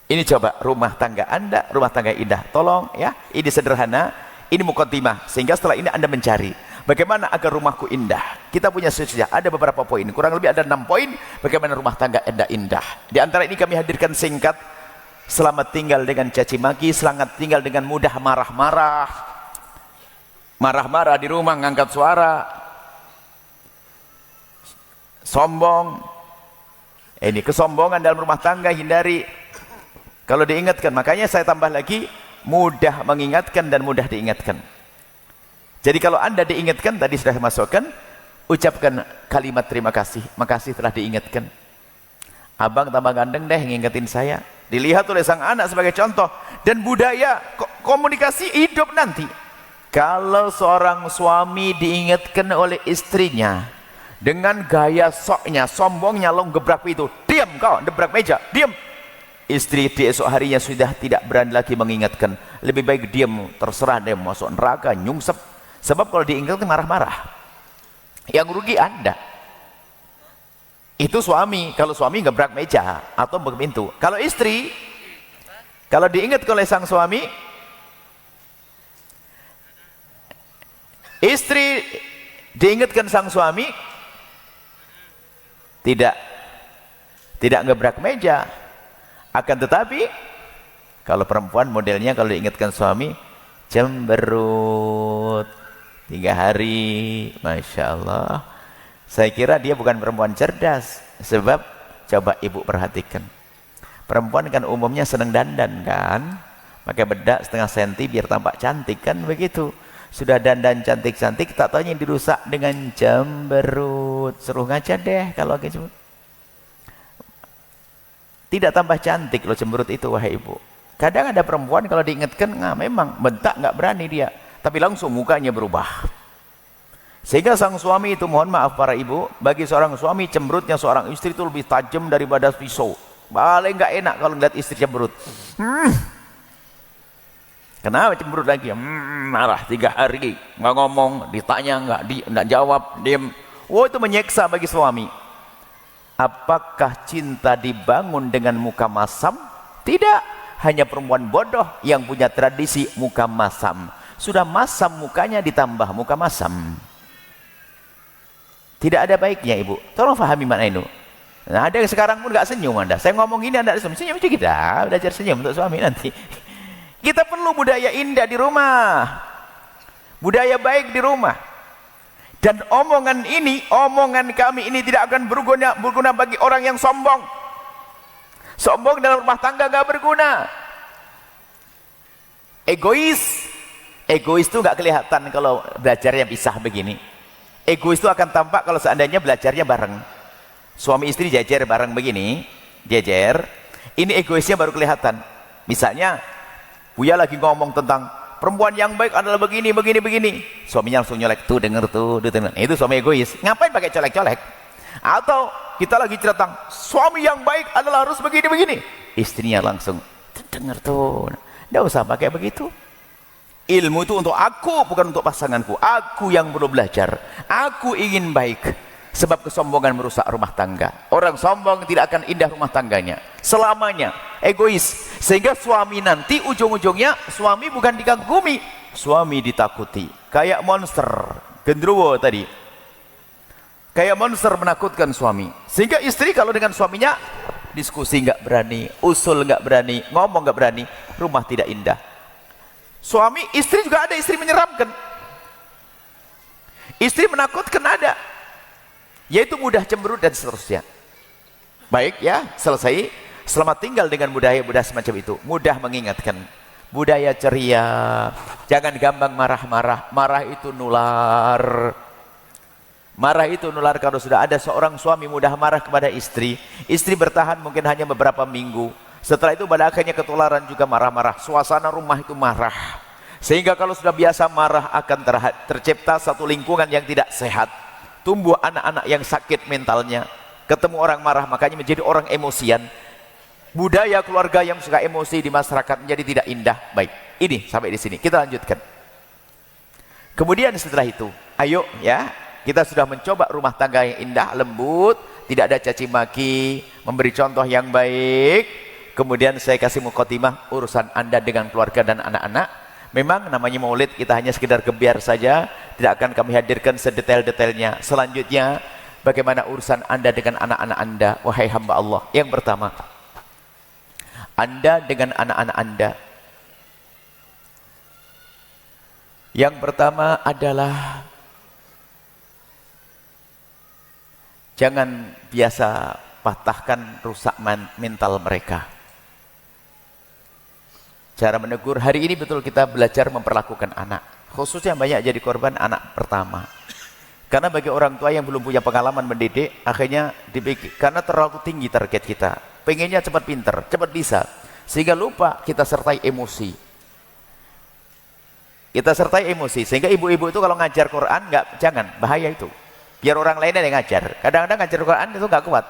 Ini coba rumah tangga anda, rumah tangga indah. Tolong ya, ini sederhana, ini muqaddimah, sehingga setelah ini anda mencari bagaimana agar rumahku indah. Kita punya sesuatu, ada beberapa poin, kurang lebih ada 6 poin bagaimana rumah tangga anda indah. Di antara ini kami hadirkan singkat. Selamat tinggal dengan caci maki, selamat tinggal dengan mudah marah-marah di rumah, ngangkat suara, sombong. Ini kesombongan dalam rumah tangga hindari. Kalau diingatkan, makanya saya tambah lagi, mudah mengingatkan dan mudah diingatkan. Jadi kalau anda diingatkan, tadi sudah masukkan, ucapkan kalimat terima kasih, makasih telah diingatkan. Abang tambah gandeng deh ngingetin saya. Dilihat oleh sang anak sebagai contoh. Dan budaya komunikasi hidup nanti. Kalau seorang suami diingatkan oleh istrinya dengan gaya soknya, sombongnya, lo gebrak itu, diam kau, gebrak meja, diam. Istri di esok harinya sudah tidak berani lagi mengingatkan, lebih baik diam, terserah dia masuk neraka, nyungsep. Sebab kalau diingatkan marah-marah, yang rugi anda. Itu suami. Kalau suami gebrak meja atau buka pintu. Kalau istri, kalau diingatkan oleh sang suami, istri diingatkan sang suami, tidak tidak ngebrak meja. Akan tetapi kalau perempuan modelnya kalau diingatkan suami cemberut 3 hari, Masya Allah. Saya kira dia bukan perempuan cerdas. Sebab coba ibu perhatikan, perempuan kan umumnya senang dandan kan, pakai bedak setengah senti biar tampak cantik kan begitu. Sudah dandan cantik-cantik, tak taunya dirusak dengan cemberut. Suruh ngaca deh kalau gitu. Tidak tambah cantik loh cemberut itu, wahai ibu. Kadang ada perempuan kalau diingatkan, memang bentak nggak berani dia, tapi langsung mukanya berubah. Sehingga sang suami itu, mohon maaf para ibu, bagi seorang suami cemberutnya seorang istri itu lebih tajam daripada pisau. Paling nggak enak kalau ngeliat istri cemberut. Kenapa cemberut lagi? Marah 3 hari, nggak ngomong, ditanya nggak jawab, diam. Oh, itu menyiksa bagi suami. Apakah cinta dibangun dengan muka masam? Tidak, hanya perempuan bodoh yang punya tradisi muka masam. Sudah masam mukanya ditambah muka masam. Tidak ada baiknya ibu. Tolong fahami makna itu. Nah, ada yang sekarang pun nggak senyum Anda. Saya ngomong ini Anda senyum itu kita belajar senyum untuk suami nanti. Kita perlu budaya indah di rumah, budaya baik di rumah. Dan omongan ini, omongan kami ini tidak akan berguna bagi orang yang sombong. Sombong dalam rumah tangga gak berguna. Egois itu gak kelihatan kalau belajarnya pisah begini. Egois itu akan tampak kalau seandainya belajarnya bareng. Suami istri jajar bareng begini, jajar. Ini egoisnya baru kelihatan. Misalnya Buya lagi ngomong tentang perempuan yang baik adalah begini. Suaminya langsung nyolek, tuh denger tuh. Itu suami egois. Ngapain pakai colek-colek? Atau kita lagi cerita, suami yang baik adalah harus begini. Istrinya langsung, denger tuh. Nggak usah pakai begitu. Ilmu itu untuk aku, bukan untuk pasanganku. Aku yang perlu belajar. Aku ingin baik. Sebab kesombongan merusak rumah tangga. Orang sombong tidak akan indah rumah tangganya selamanya. Egois. Sehingga suami nanti ujung-ujungnya suami bukan dikagumi, suami ditakuti. Kayak monster gendruwo tadi, kayak monster menakutkan suami. Sehingga istri kalau dengan suaminya diskusi nggak berani, usul nggak berani, ngomong nggak berani, rumah tidak indah. Suami istri juga ada istri menyeramkan, istri menakutkan ada, yaitu mudah cemberut dan seterusnya. Baik ya, selesai. Selamat tinggal dengan budaya-budaya semacam itu. Mudah mengingatkan, budaya ceria, jangan gampang marah-marah. Marah itu nular. Marah itu nular. Kalau sudah ada seorang suami mudah marah kepada istri, istri bertahan mungkin hanya beberapa minggu. Setelah itu pada akhirnya ketularan juga marah-marah. Suasana rumah itu marah. Sehingga kalau sudah biasa marah akan tercipta satu lingkungan yang tidak sehat. Tumbuh anak-anak yang sakit mentalnya. Ketemu orang marah makanya menjadi orang emosian. Budaya keluarga yang suka emosi di masyarakat menjadi tidak indah. Baik, ini sampai di sini. Kita lanjutkan. Kemudian setelah itu, ayo ya, kita sudah mencoba rumah tangga yang indah, lembut, tidak ada caci maki, memberi contoh yang baik. Kemudian saya kasih mukhatimah urusan Anda dengan keluarga dan anak-anak. Memang namanya maulid, kita hanya sekedar gebiar saja, tidak akan kami hadirkan sedetail-detailnya. Selanjutnya, bagaimana urusan Anda dengan anak-anak Anda, wahai hamba Allah. Yang pertama, Anda dengan anak-anak Anda. Yang pertama adalah jangan biasa patahkan, rusak mental mereka. Cara menegur, hari ini betul kita belajar memperlakukan anak. Khususnya banyak jadi korban anak pertama. Karena bagi orang tua yang belum punya pengalaman mendidik, akhirnya karena terlalu tinggi target kita. Pengennya cepat pinter, cepat bisa. Sehingga lupa kita sertai emosi. Kita sertai emosi. Sehingga ibu-ibu itu kalau ngajar Quran, jangan, bahaya itu. Biar orang lain yang ngajar. Kadang-kadang ngajar Quran itu nggak kuat.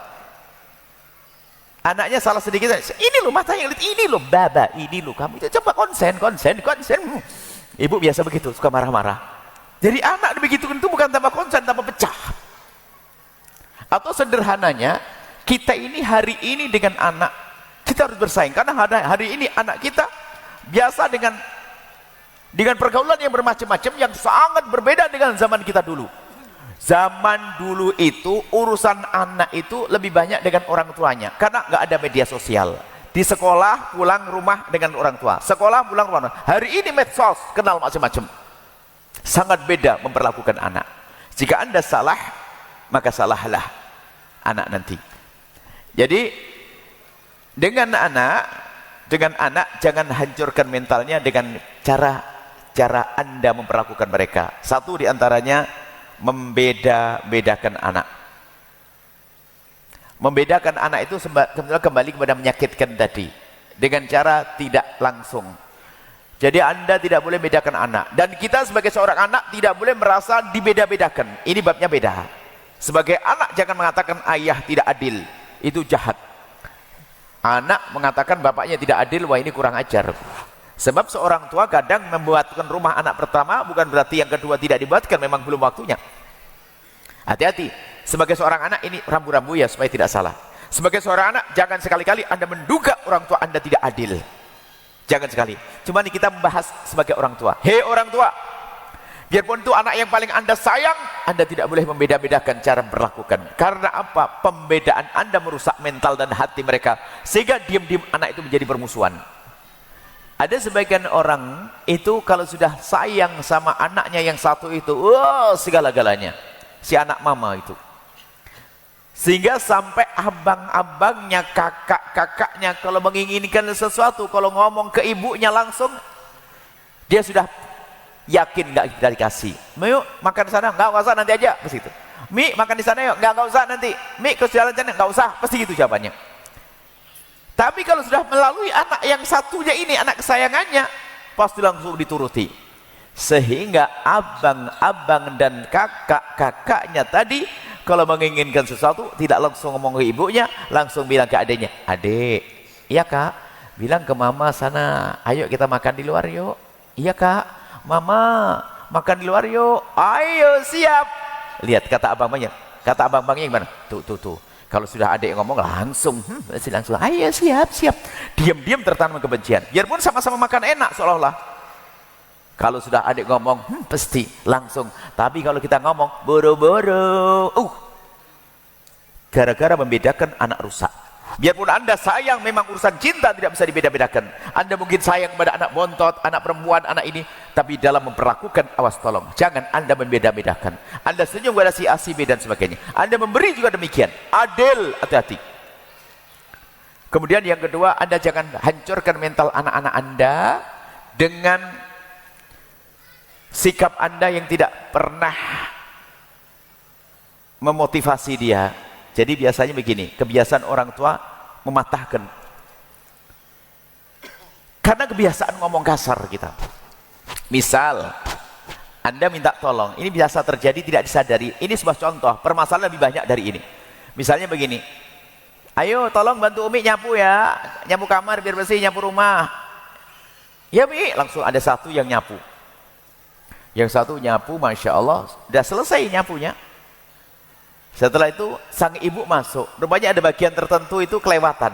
Anaknya salah sedikit, ini loh matanya, ini loh baba, ini loh kamu itu coba konsen. Ibu biasa begitu, suka marah-marah. Jadi anak begitu itu bukan tambah konsen, tambah pecah. Atau sederhananya, kita ini hari ini dengan anak, kita harus bersaing. Karena hari ini anak kita biasa dengan pergaulan yang bermacam-macam, yang sangat berbeda dengan zaman kita dulu. Zaman dulu itu urusan anak itu lebih banyak dengan orang tuanya karena nggak ada media sosial. Di sekolah pulang rumah dengan orang tua, sekolah pulang rumah. Hari ini medsos, kenal macam-macam. Sangat beda memperlakukan anak. Jika Anda salah, maka salahlah anak nanti. Jadi dengan anak jangan hancurkan mentalnya dengan cara Anda memperlakukan mereka. Satu diantaranya membeda-bedakan anak. Membedakan anak itu kembali kepada menyakitkan tadi dengan cara tidak langsung. Jadi Anda tidak boleh bedakan anak, dan kita sebagai seorang anak tidak boleh merasa dibeda-bedakan. Ini babnya beda. Sebagai anak jangan mengatakan ayah tidak adil, itu jahat. Anak mengatakan bapaknya tidak adil, wah ini kurang ajar. Sebab seorang tua kadang membuatkan rumah anak pertama bukan berarti yang kedua tidak dibuatkan, memang belum waktunya. Hati-hati. Sebagai seorang anak ini rambu-rambu ya supaya tidak salah. Sebagai seorang anak jangan sekali-kali Anda menduga orang tua Anda tidak adil. Jangan sekali. Cuma ini kita membahas sebagai orang tua. Hei orang tua, biarpun itu anak yang paling Anda sayang, Anda tidak boleh membeda-bedakan cara berlakukan. Karena apa? Pembedaan Anda merusak mental dan hati mereka, sehingga diam-diam anak itu menjadi permusuhan. Ada sebagian orang itu kalau sudah sayang sama anaknya yang satu itu, segala-galanya. Si anak mama itu. Sehingga sampai abang-abangnya, kakak-kakaknya kalau menginginkan sesuatu, kalau ngomong ke ibunya langsung, dia sudah yakin nggak kita dikasih. Yuk makan di sana, nggak usah nanti aja, pasti itu. Mi makan di sana yuk, nggak usah nanti. Mi ke jalan sana, nggak usah, pasti itu jawabannya. Tapi kalau sudah melalui anak yang satunya ini, anak kesayangannya, pasti langsung dituruti. Sehingga abang-abang dan kakak-kakaknya tadi kalau menginginkan sesuatu tidak langsung ngomong ke ibunya, langsung bilang ke adiknya, adik, iya kak, bilang ke mama sana, ayo kita makan di luar yuk. Iya kak, mama makan di luar yuk, ayo siap. Lihat kata abang-abangnya gimana? Tuh. Kalau sudah adik ngomong langsung, ayo siap. Diam-diam tertanam kebencian. Biarpun sama-sama makan enak seolah-olah. Kalau sudah adik ngomong, pasti langsung. Tapi kalau kita ngomong, boro-boro, gara-gara membedakan anak rusak. Biarpun Anda sayang, memang urusan cinta tidak bisa dibeda-bedakan. Anda mungkin sayang pada anak bontot, anak perempuan, anak ini, tapi dalam memperlakukan, awas tolong, jangan Anda membeda-bedakan. Anda senyum kepada si A, si B dan sebagainya. Anda memberi juga demikian. Adil, hati-hati. Kemudian yang kedua, Anda jangan hancurkan mental anak-anak Anda dengan sikap Anda yang tidak pernah memotivasi dia. Jadi biasanya begini, kebiasaan orang tua mematahkan. Karena kebiasaan ngomong kasar kita. Misal, Anda minta tolong, ini biasa terjadi tidak disadari. Ini sebuah contoh, permasalahan lebih banyak dari ini. Misalnya begini, ayo tolong bantu Umi nyapu ya, nyapu kamar biar bersih, nyapu rumah. Ya Mi, langsung ada satu yang nyapu. Yang satu nyapu, Masya Allah, sudah selesai nyapunya. Setelah itu, sang ibu masuk. Rupanya ada bagian tertentu itu kelewatan.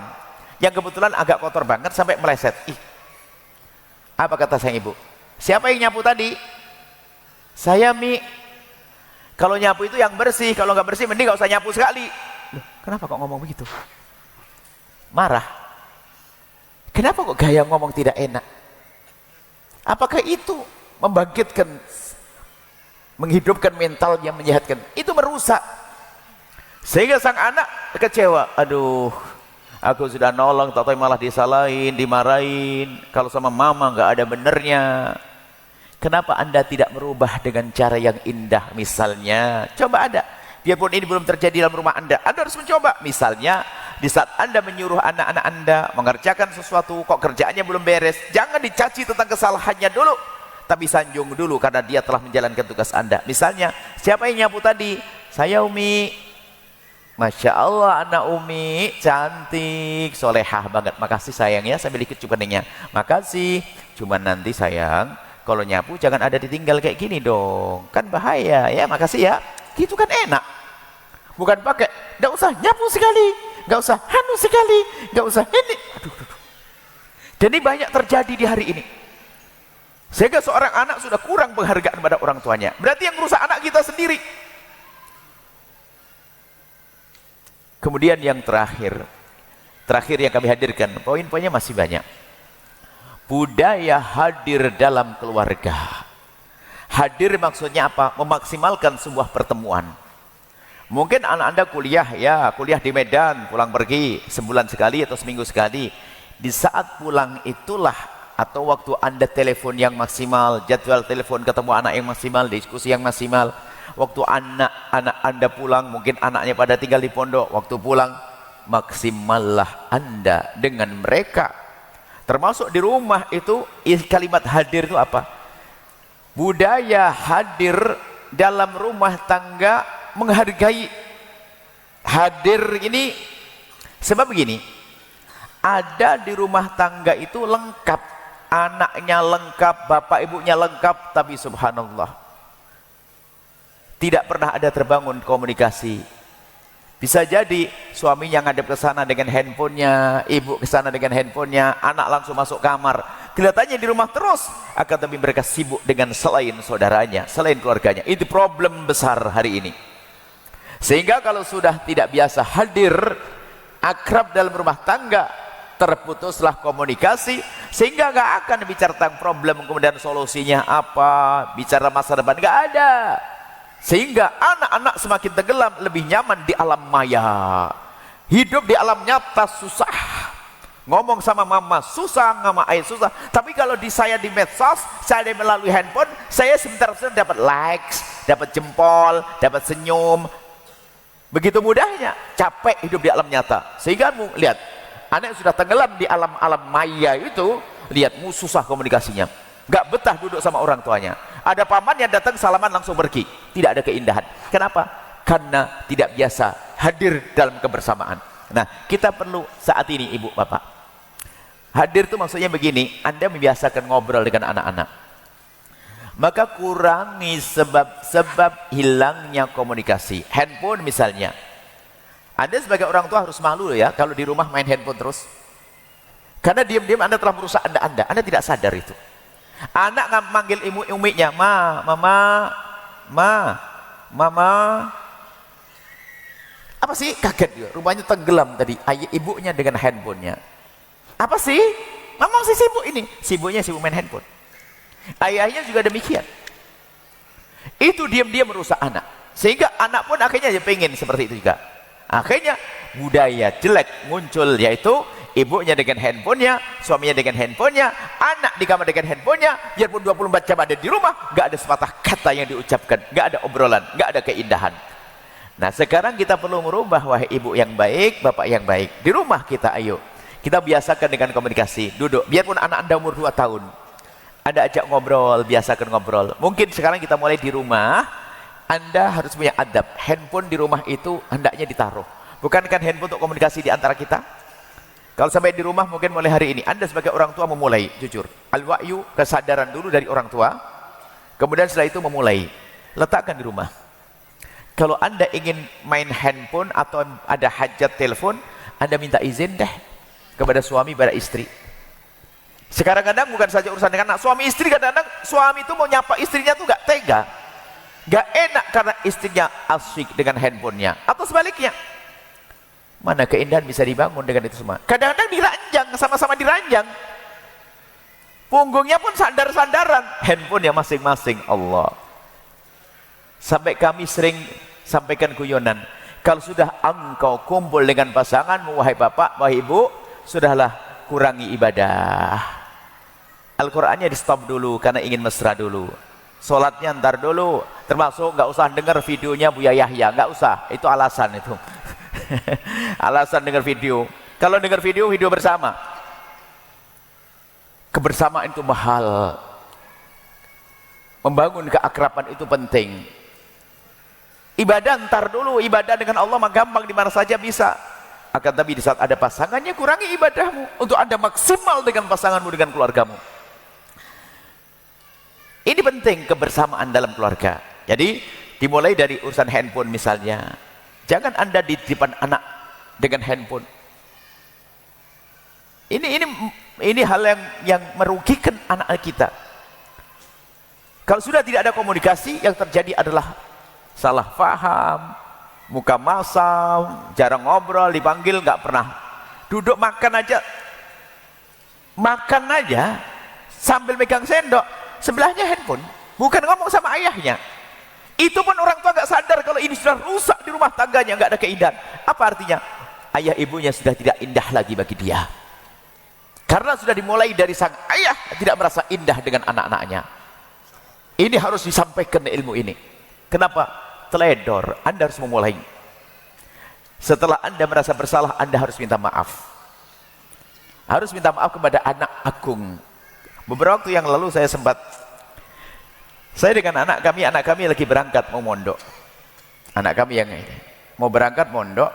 Yang kebetulan agak kotor banget sampai meleset. Apa kata sang ibu? Siapa yang nyapu tadi? Saya Mi. Kalau nyapu itu yang bersih, kalau nggak bersih mending nggak usah nyapu sekali. Loh, kenapa kok ngomong begitu? Marah. Kenapa kok gaya ngomong tidak enak? Apakah itu membangkitkan, menghidupkan mental yang menyehatkan? Itu merusak. Sehingga sang anak kecewa. Aduh, aku sudah nolong, tahu malah disalahin, dimarahin. Kalau sama mama nggak ada benernya. Kenapa Anda tidak merubah dengan cara yang indah? Misalnya, coba ada. Biarpun ini belum terjadi dalam rumah Anda harus mencoba. Misalnya, di saat Anda menyuruh anak-anak Anda mengerjakan sesuatu, kok kerjaannya belum beres, jangan dicaci tentang kesalahannya dulu, tapi sanjung dulu karena dia telah menjalankan tugas Anda. Misalnya, siapa yang nyapu tadi? Saya Umi. Masya Allah anak Umi cantik, solehah banget. Makasih sayang ya, sambil ikut cumannya. Makasih. Cuman nanti sayang, kalau nyapu jangan ada ditinggal kayak gini dong, kan bahaya ya. Makasih ya. Gitu kan enak. Bukan pakai, nggak usah nyapu sekali, nggak usah hanu sekali, nggak usah ini. Aduh. Dan ini banyak terjadi di hari ini. Sehingga seorang anak sudah kurang penghargaan pada orang tuanya. Berarti yang merusak anak kita sendiri. Kemudian yang terakhir yang kami hadirkan, poin-poinnya masih banyak. Budaya hadir dalam keluarga. Hadir maksudnya apa? Memaksimalkan sebuah pertemuan. Mungkin anak Anda kuliah, ya kuliah di Medan, pulang pergi sebulan sekali atau seminggu sekali. Di saat pulang itulah, atau waktu Anda telepon yang maksimal, jadwal telepon ketemu anak yang maksimal, diskusi yang maksimal. Waktu anak Anda pulang, mungkin anaknya pada tinggal di pondok, waktu pulang maksimallah Anda dengan mereka. Termasuk di rumah itu, kalimat hadir itu apa? Budaya hadir dalam rumah tangga, menghargai. Hadir ini sebab begini, ada di rumah tangga itu lengkap, anaknya lengkap, bapak ibunya lengkap, tapi subhanallah tidak pernah ada terbangun komunikasi. Bisa jadi suaminya ngadep ke sana dengan handphonenya, ibu ke sana dengan handphonenya, anak langsung masuk kamar. Kelihatannya di rumah terus, akan tapi mereka sibuk dengan selain saudaranya, selain keluarganya. Itu problem besar hari ini. Sehingga kalau sudah tidak biasa hadir, akrab dalam rumah tangga, terputuslah komunikasi, sehingga nggak akan bicara tentang problem, kemudian solusinya apa, bicara masa depan, nggak ada. Sehingga anak-anak semakin tenggelam, lebih nyaman di alam maya. Hidup di alam nyata susah. Ngomong sama mama susah, sama ayah susah. Tapi kalau saya di medsos, saya melalui handphone, saya sebentar-sebentar dapat likes, dapat jempol, dapat senyum. Begitu mudahnya, capek hidup di alam nyata. Sehingga lihat, anak yang sudah tenggelam di alam-alam maya itu, lihat susah komunikasinya. Gak betah duduk sama orang tuanya. Ada paman yang datang salaman langsung pergi, tidak ada keindahan. Kenapa? Karena tidak biasa hadir dalam kebersamaan. Nah, kita perlu saat ini ibu bapak hadir itu maksudnya begini, Anda membiasakan ngobrol dengan anak-anak, maka kurangi sebab hilangnya komunikasi. Handphone misalnya, Anda sebagai orang tua harus malu ya kalau di rumah main handphone terus, karena diam-diam Anda telah merusak Anda tidak sadar itu. Anak manggil uminya, mama, apa sih? Kaget dia, rupanya tenggelam tadi ibunya dengan handphonenya. Apa sih? Mama masih sibuk ini, sibuk main handphone. Ayahnya juga demikian. Itu diam-diam merusak anak, sehingga anak pun akhirnya dia pengen seperti itu juga. Akhirnya budaya jelek muncul, yaitu ibunya dengan handphonenya, suaminya dengan handphonenya, anak di kamar dengan handphonenya, biarpun 24 jam ada di rumah, gak ada sepatah kata yang diucapkan, gak ada obrolan, gak ada keindahan. Nah sekarang kita perlu merubah, wahai ibu yang baik, bapak yang baik. Di rumah kita, ayo kita biasakan dengan komunikasi, duduk, biarpun anak Anda umur 2 tahun, Anda ajak ngobrol, biasakan ngobrol. Mungkin sekarang kita mulai di rumah, Anda harus punya adab. Handphone di rumah itu hendaknya ditaruh. Bukankah handphone untuk komunikasi di antara kita? Kalau sampai di rumah, mungkin mulai hari ini Anda sebagai orang tua memulai, jujur, al-wa'yu, kesadaran dulu dari orang tua, kemudian setelah itu memulai, letakkan di rumah. Kalau Anda ingin main handphone atau ada hajat telepon, Anda minta izin deh kepada suami, pada istri. Sekarang kadang bukan saja urusan dengan anak, suami istri, kadang-kadang suami itu mau nyapa istrinya tuh gak tega, gak enak karena istrinya asyik dengan handphonenya, atau sebaliknya. Mana keindahan bisa dibangun dengan itu semua? Kadang-kadang diranjang, sama-sama diranjang, punggungnya pun sandar-sandaran, handphone ya masing-masing. Allah, sampai kami sering sampaikan guyonan, kalau sudah engkau kumpul dengan pasanganmu, wahai bapak, wahai ibu, sudahlah kurangi ibadah. Al-Qur'annya di stop dulu karena ingin mesra dulu, sholatnya ntar dulu, termasuk nggak usah dengar videonya Buya Yahya, nggak usah, itu alasan itu. Alasan dengar video. Kalau dengar video bersama, kebersamaan itu mahal, membangun keakraban itu penting. Ibadah ntar dulu, ibadah dengan Allah mah gampang, di mana saja bisa. Akan tapi di saat ada pasangannya, kurangi ibadahmu untuk Anda maksimal dengan pasanganmu, dengan keluargamu. Ini penting, kebersamaan dalam keluarga. Jadi dimulai dari urusan handphone misalnya. Jangan Anda di depan anak dengan handphone. Ini hal yang merugikan anak kita. Kalau sudah tidak ada komunikasi, yang terjadi adalah salah paham, muka masam, jarang ngobrol, dipanggil nggak pernah. Duduk makan aja sambil megang sendok, sebelahnya handphone, bukan ngomong sama ayahnya. Itu pun orang tua nggak sadar kalau ini sudah rusak di rumah tangganya, nggak ada keindahan. Apa artinya? Ayah ibunya sudah tidak indah lagi bagi dia, karena sudah dimulai dari sang ayah tidak merasa indah dengan anak-anaknya. Ini harus disampaikan ilmu ini. Kenapa? Teledor. Anda harus memulai. Setelah Anda merasa bersalah, Anda harus minta maaf. Harus minta maaf kepada anak agung. Beberapa waktu yang lalu saya dengan anak kami lagi berangkat mau mondok. Anak kami yang ini mau berangkat mondok,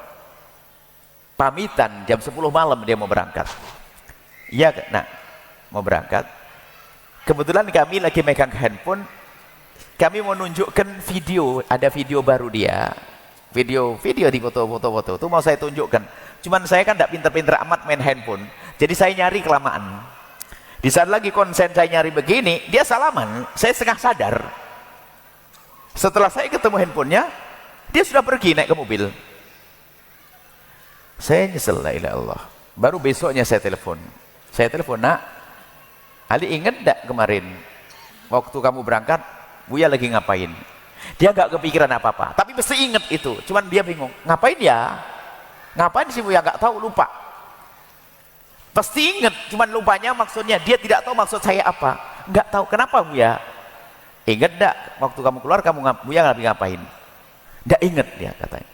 pamitan jam 10 malam dia mau berangkat. Iya, nah, mau berangkat. Kebetulan kami lagi megang handphone, kami mau nunjukkan video, ada video baru dia. Video di foto-foto itu mau saya tunjukkan. Cuman saya kan tidak pinter-pinter amat main handphone, jadi saya nyari kelamaan. Di saat lagi konsen saya nyari begini, dia salaman, saya setengah sadar. Setelah saya ketemu handphonenya, dia sudah pergi naik ke mobil. Saya nyesel, la ilaha illallah. Baru besoknya saya telepon, nak, Ali ingat enggak kemarin waktu kamu berangkat, Buya lagi ngapain? Dia enggak kepikiran apa-apa, tapi mesti ingat itu. Cuman dia bingung, ngapain ya? Ngapain sih Buya? Enggak tahu, lupa. Pasti ingat, cuman lupanya maksudnya, dia tidak tahu maksud saya apa. Enggak tahu, kenapa Buya? Ingat enggak waktu kamu keluar, Buya lagi ngapain? Enggak ingat dia katanya.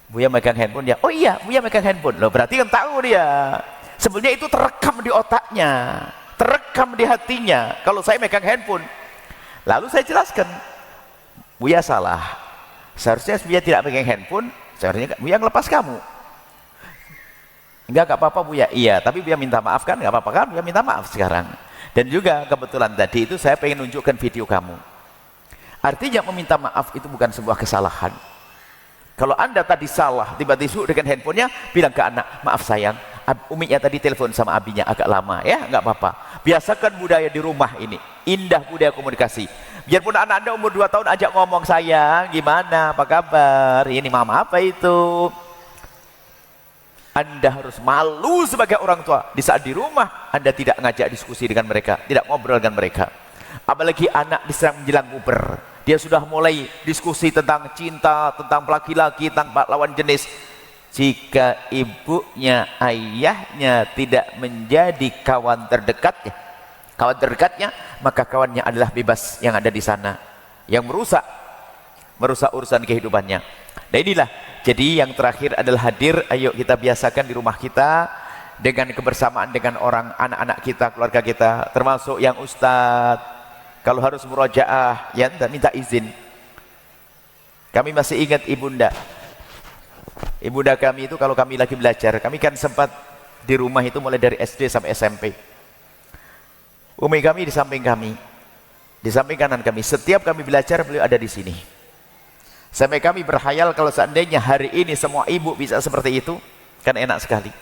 Buya megang handphone dia, oh iya Buya megang handphone. Loh berarti kan tahu dia. Sebenarnya itu terekam di otaknya, terekam di hatinya kalau saya megang handphone. Lalu saya jelaskan, Buya salah, seharusnya Buya tidak megang handphone, seharusnya Buya ngelepas kamu. Enggak apa-apa Buya. Iya, tapi Buya minta maaf kan? Enggak apa-apa kan? Buya minta maaf sekarang. Dan juga kebetulan tadi itu saya pengen nunjukkan video kamu. Artinya meminta maaf itu bukan sebuah kesalahan. Kalau Anda tadi salah, tiba-tiba dengan handphonenya, bilang ke anak, maaf sayang, uminya tadi telepon sama abinya agak lama, ya nggak apa-apa. Biasakan budaya di rumah ini, indah budaya komunikasi. Biarpun anak Anda umur 2 tahun ajak ngomong, sayang, gimana, apa kabar, ini mama apa itu. Anda harus malu sebagai orang tua. Di saat di rumah, Anda tidak ngajak diskusi dengan mereka, tidak ngobrol dengan mereka. Apalagi anak diserang menjelang puber. Dia sudah mulai diskusi tentang cinta, tentang laki-laki, tentang lawan jenis. Jika ibunya, ayahnya tidak menjadi kawan terdekatnya, maka kawannya adalah bebas yang ada di sana, yang merusak urusan kehidupannya. Nah inilah, jadi yang terakhir adalah hadir. Ayo kita biasakan di rumah kita dengan kebersamaan dengan orang, anak-anak kita, keluarga kita, termasuk yang ustadz. Kalau harus murojaah, ya minta izin. Kami masih ingat ibunda kami itu kalau kami lagi belajar, kami kan sempat di rumah itu mulai dari SD sampai SMP. Umi kami di samping kami, di samping kanan kami. Setiap kami belajar, beliau ada di sini. Sampai kami berkhayal kalau seandainya hari ini semua ibu bisa seperti itu, kan enak sekali.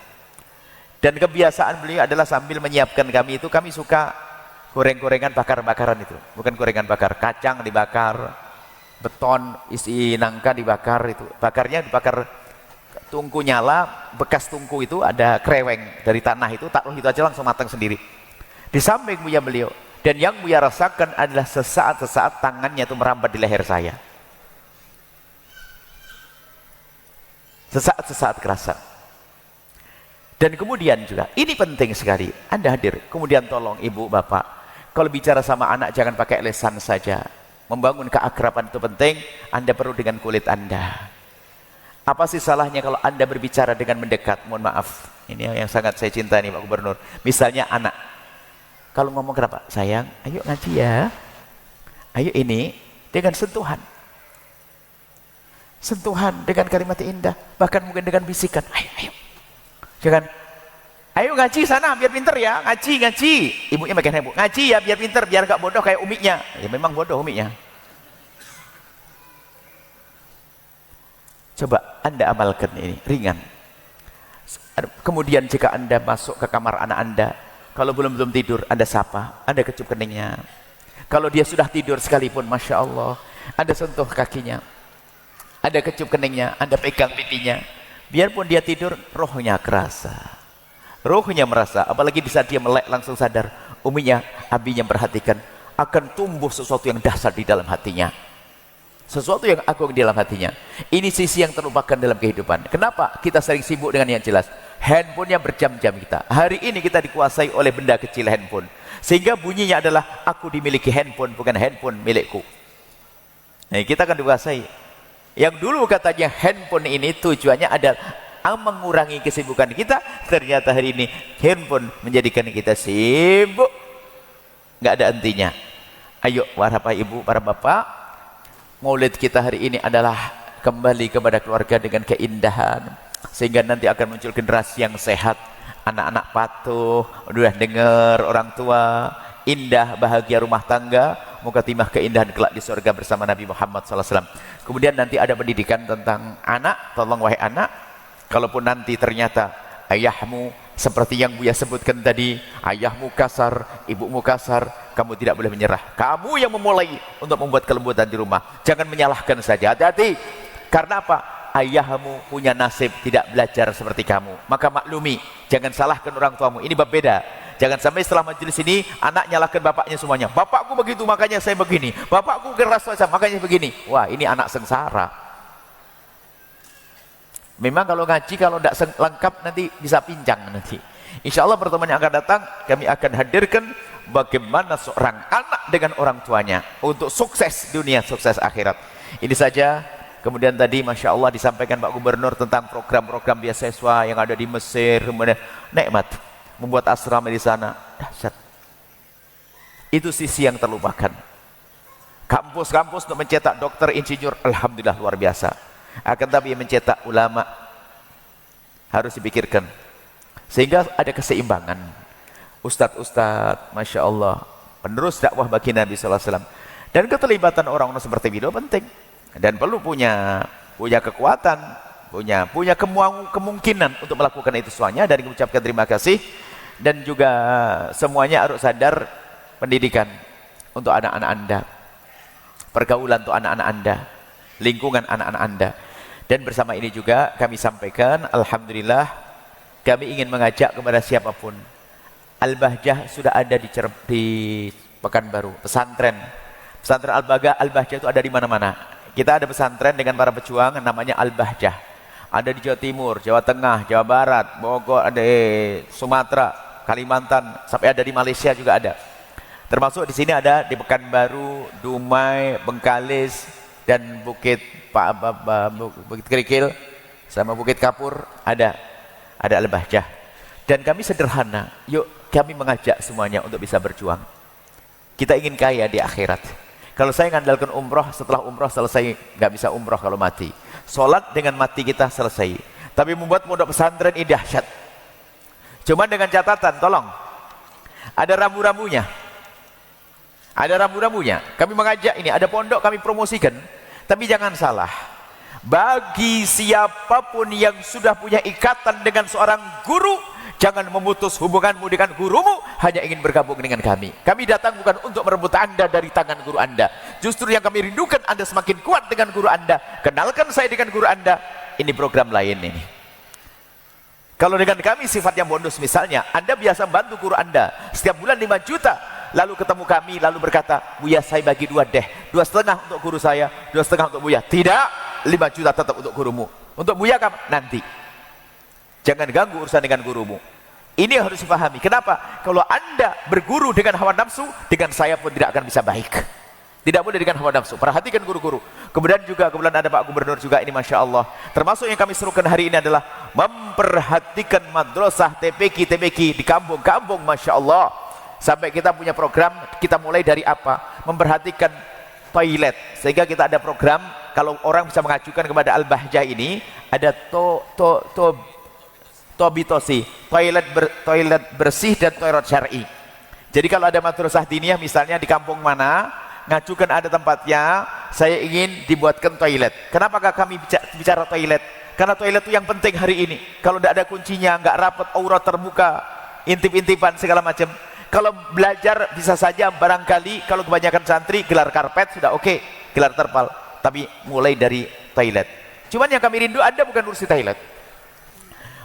Dan kebiasaan beliau adalah sambil menyiapkan kami itu, kami suka goreng-gorengan, bakar-bakaran itu. Bukan gorengan bakar, kacang dibakar, beton isi nangka dibakar itu. Bakarnya dibakar, tungku nyala, bekas tungku itu ada kreweng dari tanah itu, taruh itu aja langsung matang sendiri. Di samping Buya beliau. Dan yang Buya rasakan adalah sesaat-sesaat tangannya itu merambat di leher saya. Sesaat-sesaat kerasa. Dan kemudian juga, ini penting sekali, Anda hadir. Kemudian tolong ibu, bapak, kalau bicara sama anak jangan pakai lesan saja. Membangun keakraban itu penting. Anda perlu dengan kulit Anda. Apa sih salahnya kalau Anda berbicara dengan mendekat? Mohon maaf, ini yang sangat saya cintai nih Pak Gubernur. Misalnya anak, kalau ngomong kenapa? Sayang, ayo ngaji ya. Ayo ini, dengan sentuhan. Sentuhan dengan kalimat indah. Bahkan mungkin dengan bisikan. Ayo. Jangan, ayo ngaji sana biar pinter ya, ngaji. Ibunya makin heboh, ngaji ya biar pinter, biar gak bodoh kayak umiknya. Ya memang bodoh umiknya. Coba Anda amalkan ini, ringan. Kemudian jika Anda masuk ke kamar anak Anda, kalau belum tidur, Anda sapa, Anda kecup keningnya. Kalau dia sudah tidur sekalipun, Masya Allah, Anda sentuh kakinya. Anda kecup keningnya, Anda pegang pipinya. Biarpun dia tidur, rohnya kerasa. Rohnya merasa, apalagi di saat dia melek langsung sadar, uminya, abinya perhatikan, akan tumbuh sesuatu yang dahsyat di dalam hatinya. Sesuatu yang agung di dalam hatinya. Ini sisi yang terlupakan dalam kehidupan. Kenapa kita sering sibuk dengan yang jelas? Handphonenya berjam-jam kita. Hari ini kita dikuasai oleh benda kecil handphone. Sehingga bunyinya adalah, aku dimiliki handphone, bukan handphone milikku. Nah, kita akan dikuasai. Yang dulu katanya handphone ini tujuannya adalah mengurangi kesibukan kita. Ternyata hari ini handphone menjadikan kita sibuk. Nggak ada hentinya. Ayo para bapak ibu, para bapak, maulid kita hari ini adalah kembali kepada keluarga dengan keindahan, sehingga nanti akan muncul generasi yang sehat, anak-anak patuh, udah dengar orang tua, indah, bahagia rumah tangga, moga timah keindahan kelak di surga bersama Nabi Muhammad SAW. Kemudian nanti ada pendidikan tentang anak. Tolong wahai anak, kalaupun nanti ternyata ayahmu seperti yang Buya sebutkan tadi, ayahmu kasar, ibumu kasar, kamu tidak boleh menyerah. Kamu yang memulai untuk membuat kelembutan di rumah. Jangan menyalahkan saja. Hati-hati. Karena apa? Ayahmu punya nasib tidak belajar seperti kamu. Maka maklumi, jangan salahkan orang tuamu. Ini bab beda. Jangan sampai setelah majelis ini anak nyalahkan bapaknya semuanya. Bapakku begitu makanya saya begini. Bapakku keras makanya begini. Wah, ini anak sengsara. Memang kalau ngaji, kalau tidak lengkap nanti bisa pincang nanti. Insya Allah pertemuan yang akan datang kami akan hadirkan bagaimana seorang anak dengan orang tuanya untuk sukses dunia, sukses akhirat. Ini saja. Kemudian tadi Masya Allah disampaikan Pak Gubernur tentang program-program beasiswa yang ada di Mesir. Kemudian nikmat membuat asrama di sana. Dahsyat. Itu sisi yang terlupakan. Kampus-kampus untuk mencetak dokter, insinyur, alhamdulillah luar biasa. Akan tapi mencetak ulama harus dipikirkan sehingga ada keseimbangan. Ustadz-ustadz, Masya Allah, penerus dakwah bagi Nabi SAW. Dan keterlibatan orang-orang seperti beliau penting dan perlu punya kekuatan, punya kemungkinan untuk melakukan itu semuanya. Dan mengucapkan terima kasih. Dan juga semuanya harus sadar, pendidikan untuk anak-anak Anda, pergaulan untuk anak-anak Anda, lingkungan anak-anak Anda. Dan bersama ini juga kami sampaikan, alhamdulillah, kami ingin mengajak kepada siapapun. Al-Bahjah sudah ada di Pekanbaru, pesantren Al-Bahjah itu ada di mana-mana. Kita ada pesantren dengan para pejuang namanya Al-Bahjah. Ada di Jawa Timur, Jawa Tengah, Jawa Barat, Bogor, ada Sumatera, Kalimantan, sampai ada di Malaysia juga ada. Termasuk di sini ada di Pekanbaru, Dumai, Bengkalis, dan Bukit Kerikil sama Bukit Kapur ada Al-Bahjah. Dan kami sederhana, yuk kami mengajak semuanya untuk bisa berjuang. Kita ingin kaya di akhirat. Kalau saya ngandalkan umroh, setelah umroh selesai, nggak bisa umroh kalau mati. Sholat dengan mati kita selesai. Tapi membuat pondok pesantren ini dahsyat. Cuma dengan catatan, tolong ada rambu-rambunya. Ada rambu-rambunya. Kami mengajak ini, ada pondok kami promosikan. Tapi jangan salah, bagi siapapun yang sudah punya ikatan dengan seorang guru, jangan memutus hubunganmu dengan gurumu hanya ingin bergabung dengan kami. Kami datang bukan untuk merebut Anda dari tangan guru Anda. Justru yang kami rindukan Anda semakin kuat dengan guru Anda. Kenalkan saya dengan guru Anda. Ini program lain ini. Kalau dengan kami sifatnya bonus, misalnya Anda biasa bantu guru Anda setiap bulan 5 juta, lalu ketemu kami lalu berkata, Buya saya bagi 2 deh, 2,5 untuk guru saya, 2,5 untuk Buya. Tidak, 5 juta tetap untuk gurumu. Untuk Buya kapan? Nanti. Jangan ganggu urusan dengan gurumu. Ini harus dipahami. Kenapa? Kalau Anda berguru dengan hawa nafsu, dengan saya pun tidak akan bisa baik. Tidak boleh dengan hawa nafsu. Perhatikan guru-guru. Kemudian ada Pak Gubernur juga ini, Masya Allah. Termasuk yang kami serukan hari ini adalah memperhatikan madrasah TPQ di kampung-kampung, Masya Allah. Sampai kita punya program, kita mulai dari apa? Memperhatikan toilet. Sehingga kita ada program, kalau orang bisa mengajukan kepada Al-Bahjah ini, ada Tobitosi, toilet bersih dan toilet syar'i. Jadi kalau ada madrasah diniyah misalnya di kampung mana, ngajukan ada tempatnya, saya ingin dibuatkan toilet. Kenapakah kami bicara toilet? Karena toilet itu yang penting hari ini. Kalau tidak ada kuncinya, nggak rapat, aurat terbuka, intip-intipan segala macam. Kalau belajar bisa saja barangkali kalau kebanyakan santri gelar karpet sudah oke, gelar terpal. Tapi mulai dari toilet. Cuman yang kami rindu Anda bukan ngurusi toilet.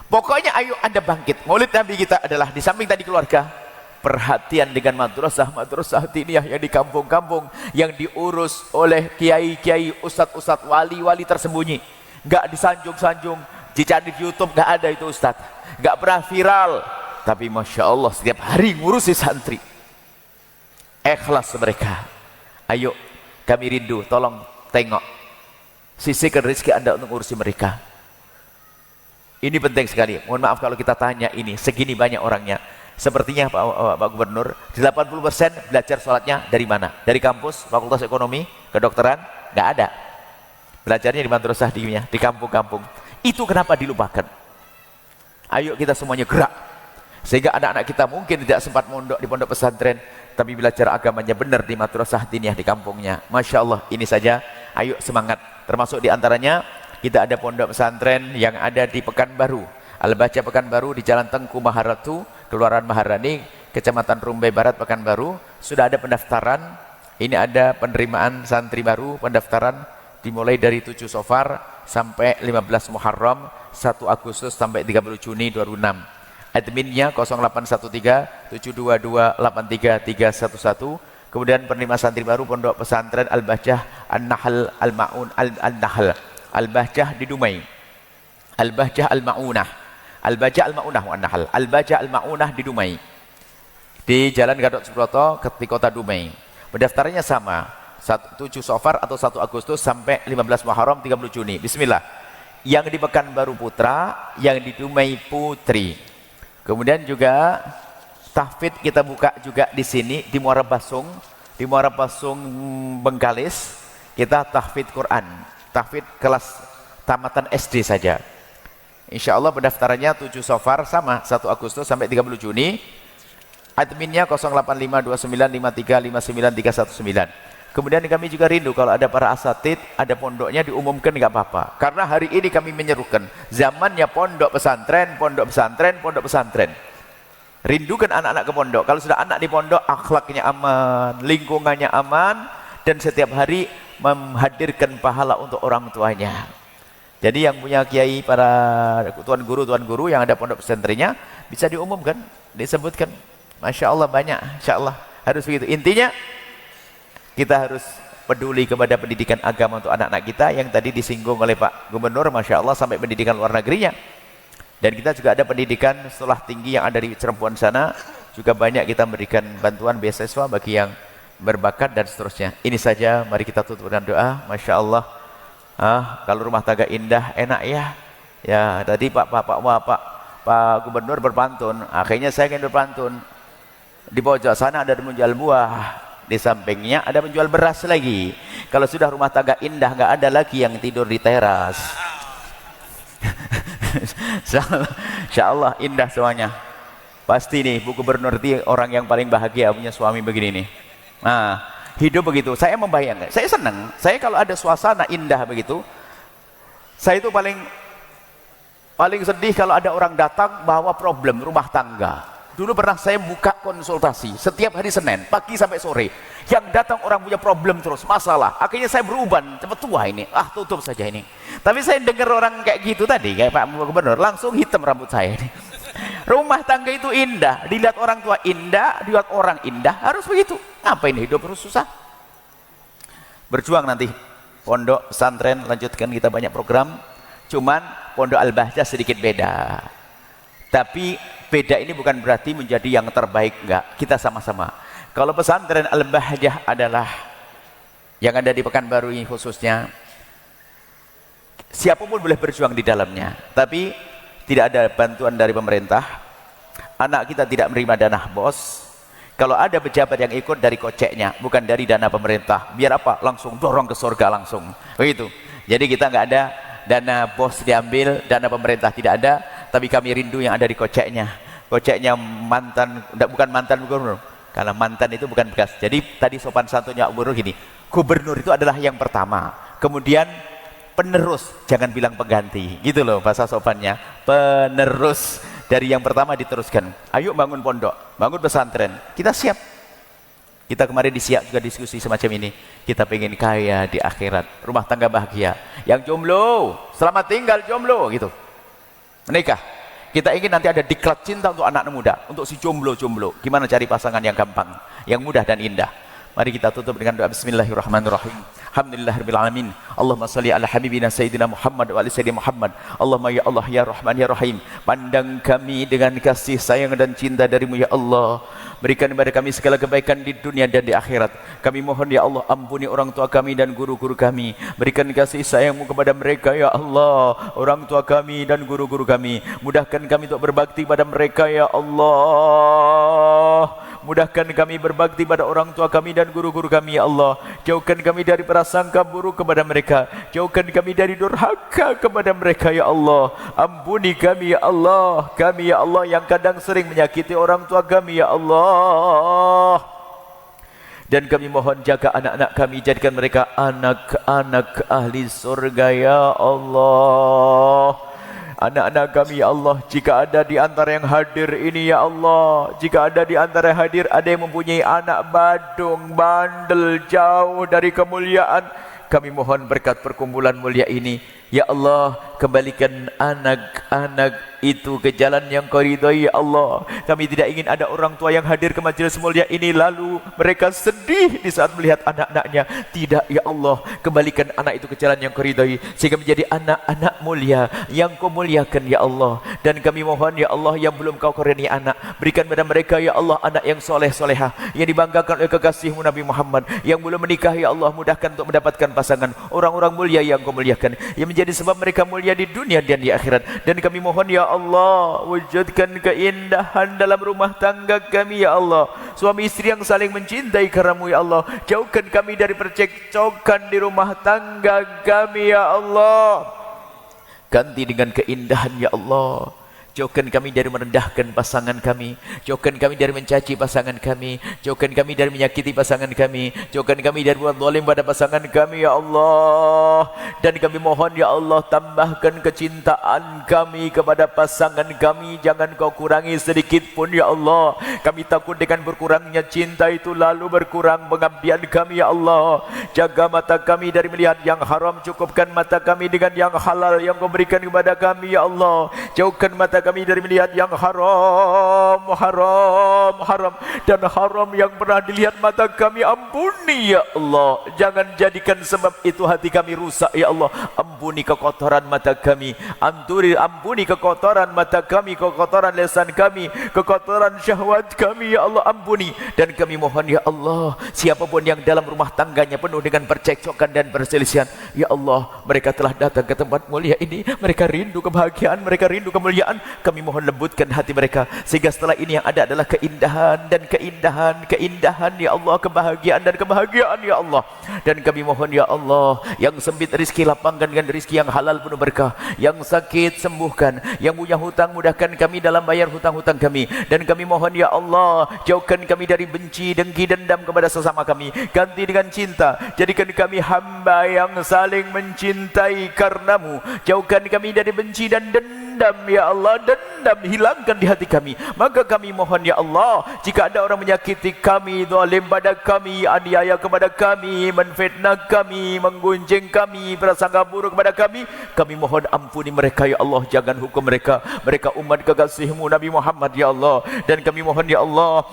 Pokoknya ayo Anda bangkit. Maulid Nabi kita adalah di samping tadi keluarga, perhatian dengan madrasah diniyah yang di kampung-kampung yang diurus oleh kiai-kiai, ustadz-ustadz, wali-wali tersembunyi. Enggak disanjung-sanjung, dicari di YouTube, enggak ada itu ustadz. Enggak pernah viral. Tapi Masya Allah setiap hari ngurusi santri. Ikhlas mereka. Ayo kami rindu, tolong tengok. Sisihkan rezeki Anda untuk ngurusi mereka. Ini penting sekali. Mohon maaf kalau kita tanya ini, segini banyak orangnya. Sepertinya Pak Gubernur, 80% belajar sholatnya dari mana? Dari kampus, Fakultas Ekonomi, Kedokteran? Nggak ada. Belajarnya di madrasah di kampung-kampung. Itu kenapa dilupakan? Ayo kita semuanya gerak. Sehingga anak-anak kita mungkin tidak sempat mondok di pondok pesantren, tapi belajar agamanya benar di madrasah diniyah di kampungnya. Masya Allah, ini saja. Ayo semangat. Termasuk diantaranya, kita ada pondok pesantren yang ada di Pekanbaru, Al-Baca Pekanbaru di Jalan Tengku Maharatu, Kelurahan Maharani, Kecamatan Rumbai Barat, Pekanbaru. Sudah ada pendaftaran. Ini ada penerimaan santri baru, pendaftaran dimulai dari 7 Safar sampai 15 Muharram, 1 Agustus sampai 30 Juni 2006. Adminnya 0813 722 83311. Kemudian penerima santri baru pondok pesantren Al-Bahjah An-Nahl Al-Ma'un Al-Nahl Al-Bahjah di Dumai, Al-Bahjah Al-Ma'unah, Al-Bahjah Al-Ma'unah An-Nahl, Al-Bahjah Al-Ma'unah di Dumai, di Jalan Gatot Subroto di kota Dumai. Pendaftarannya sama, 7 Safar atau 1 Agustus sampai 15 Muharram 30 Juni. Bismillah. Yang di Pekanbaru putra, yang di Dumai putri. Kemudian juga tahfidz kita buka juga di sini di Muara Basung, Bengkalis. Kita tahfidz Quran, tahfidz kelas tamatan SD saja. Insya Allah pendaftarannya 7 Safar sama 1 Agustus sampai 30 Juni. Adminnya 085295359319. Kemudian kami juga rindu kalau ada para asatid, ada pondoknya diumumkan nggak apa-apa. Karena hari ini kami menyerukan zamannya pondok pesantren, pondok pesantren, pondok pesantren. Rindukan anak-anak ke pondok. Kalau sudah anak di pondok, akhlaknya aman, lingkungannya aman, dan setiap hari menghadirkan pahala untuk orang tuanya. Jadi yang punya kiai, para tuan guru yang ada pondok pesantrennya, bisa diumumkan, disebutkan. Masya Allah banyak, insya Allah harus begitu. Intinya kita harus peduli kepada pendidikan agama untuk anak-anak kita yang tadi disinggung oleh Pak Gubernur, Masya Allah, sampai pendidikan luar negerinya. Dan kita juga ada pendidikan sekolah tinggi yang ada di Cirebon sana, juga banyak kita memberikan bantuan beasiswa bagi yang berbakat dan seterusnya. Ini saja, mari kita tutup dengan doa. Masya Allah, kalau rumah tangga indah, enak ya. Ya tadi Pak Gubernur berpantun, akhirnya saya ingin berpantun. Di pojok sana ada menjual buah, di sampingnya ada menjual beras lagi. Kalau sudah rumah tangga indah, nggak ada lagi yang tidur di teras. Insya Allah indah semuanya. Pasti nih Bu Gubernur itu orang yang paling bahagia punya suami begini nih. Nah, hidup begitu. Saya membayangkan, saya senang. Saya kalau ada suasana indah begitu, saya itu paling sedih kalau ada orang datang bawa problem rumah tangga. Dulu pernah saya buka konsultasi setiap hari Senin pagi sampai sore. Yang datang orang punya problem terus, masalah. Akhirnya saya berubah, cepat tua ini. Tutup saja ini. Tapi saya dengar orang kayak gitu tadi, kayak Pak Gubernur, langsung hitam rambut saya ini. Rumah tangga itu indah, dilihat orang tua indah, dilihat orang indah, harus begitu. Ngapain hidup terus susah? Berjuang nanti. Pondok pesantren lanjutkan, kita banyak program. Cuman pondok Al-Bahjah sedikit beda. Tapi beda ini bukan berarti menjadi yang terbaik, enggak. Kita sama-sama. Kalau pesantren Al-Bahjah adalah yang ada di Pekanbaru ini khususnya, siapapun boleh berjuang di dalamnya, tapi tidak ada bantuan dari pemerintah. Anak kita tidak menerima dana bos. Kalau ada pejabat yang ikut dari koceknya, bukan dari dana pemerintah. Biar apa? Langsung dorong ke surga langsung. Begitu. Jadi kita nggak ada dana bos diambil, dana pemerintah tidak ada. Tapi kami rindu yang ada di koceknya. Koceknya mantan, bukan mantan gubernur, karena mantan itu bukan bekas. Jadi tadi sopan santunnya gubernur gini, gubernur itu adalah yang pertama, kemudian penerus, jangan bilang pengganti, gitu loh bahasa sopannya. Penerus, dari yang pertama diteruskan. Ayo bangun pondok, bangun pesantren, kita siap. Kita kemarin di Siak juga diskusi semacam ini. Kita pengen kaya di akhirat, rumah tangga bahagia. Yang jomblo, selamat tinggal jomblo gitu. Menikah. Kita ingin nanti ada diklat cinta untuk anak muda, untuk si jomblo-jomblo. Gimana cari pasangan yang gampang, yang mudah dan indah. Mari kita tutup dengan doa bismillahirrahmanirrahim. Alhamdulillahirabbil alamin. Allahumma shalli ala habibina sayyidina Muhammad wa ali sayyidina Muhammad. Allahumma ya Allah ya Rahman ya Rahim. Pandang kami dengan kasih sayang dan cinta darimu ya Allah. Berikan kepada kami segala kebaikan di dunia dan di akhirat. Kami mohon ya Allah, ampuni orang tua kami dan guru-guru kami. Berikan kasih sayangmu kepada mereka ya Allah, orang tua kami dan guru-guru kami. Mudahkan kami untuk berbakti pada mereka ya Allah. Mudahkan kami berbakti pada orang tua kami dan guru-guru kami ya Allah. Jauhkan kami dari prasangka buruk kepada mereka. Jauhkan kami dari durhaka kepada mereka ya Allah. Ampuni kami ya Allah. Kami ya Allah yang kadang sering menyakiti orang tua kami ya Allah. Dan kami mohon jaga anak-anak kami, jadikan mereka anak-anak ahli surga ya Allah. Anak-anak kami ya Allah, jika ada di antara yang hadir ini ya Allah, jika ada di antara yang hadir ada yang mempunyai anak badung, bandel, jauh dari kemuliaan, kami mohon berkat perkumpulan mulia ini ya Allah, kembalikan anak-anak itu ke jalan yang Kau ridhai ya Allah. Kami tidak ingin ada orang tua yang hadir ke majelis mulia ini lalu mereka sedih di saat melihat anak-anaknya. Tidak ya Allah, kembalikan anak itu ke jalan yang Kau ridhai sehingga menjadi anak-anak mulia yang Kau muliakan ya Allah. Dan kami mohon ya Allah, yang belum Kau karuniai anak, berikan kepada mereka ya Allah anak yang soleh-solehah, yang dibanggakan oleh kekasih-Mu Nabi Muhammad. Yang belum menikah ya Allah, mudahkan untuk mendapatkan pasangan orang-orang mulia yang Kau muliakan, yang menjadi sebab mereka mulia di dunia dan di akhirat. Dan kami mohon ya Allah, wujudkan keindahan dalam rumah tangga kami ya Allah. Suami istri yang saling mencintai karenamu ya Allah. Jauhkan kami dari percekcokan di rumah tangga kami ya Allah. Ganti dengan keindahan ya Allah. Jauhkan kami dari merendahkan pasangan kami. Jauhkan kami dari mencaci pasangan kami. Jauhkan kami dari menyakiti pasangan kami. Jauhkan kami dari buat zalim pada pasangan kami ya Allah. Dan kami mohon ya Allah, tambahkan kecintaan kami kepada pasangan kami. Jangan Kau kurangi sedikit pun ya Allah. Kami takut dengan berkurangnya cinta itu lalu berkurang pengabdian kami ya Allah. Jaga mata kami dari melihat yang haram. Cukupkan mata kami dengan yang halal yang Kau berikan kepada kami ya Allah. Jauhkan mata kami dari melihat yang haram dan haram yang pernah dilihat mata kami. Ampuni ya Allah, jangan jadikan sebab itu hati kami rusak ya Allah. Ampuni kekotoran mata kami, ampuni kekotoran mata kami, kekotoran lisan kami, kekotoran syahwat kami ya Allah, ampuni. Dan kami mohon ya Allah, siapapun yang dalam rumah tangganya penuh dengan percekcokan dan perselisihan ya Allah, mereka telah datang ke tempat mulia ini, mereka rindu kebahagiaan, mereka rindu kemuliaan. Kami mohon lembutkan hati mereka sehingga setelah ini yang ada adalah keindahan dan keindahan ya Allah, kebahagiaan dan kebahagiaan ya Allah. Dan kami mohon ya Allah, yang sempit rezeki lapangkan dengan rezeki yang halal penuh berkah, yang sakit sembuhkan, yang punya hutang mudahkan kami dalam bayar hutang-hutang kami. Dan kami mohon ya Allah, jauhkan kami dari benci, dengki, dendam kepada sesama kami, ganti dengan cinta. Jadikan kami hamba yang saling mencintai karenamu. Jauhkan kami dari benci dan dendam ya Allah, dendam hilangkan di hati kami. Maka kami mohon ya Allah, jika ada orang menyakiti kami, zalim pada kami, aniaya kepada kami, menfitnah kami, menggunjing kami, prasangka buruk kepada kami mohon ampuni mereka ya Allah. Jangan hukum mereka, mereka umat kekasih-Mu Nabi Muhammad ya Allah. Dan kami mohon ya Allah,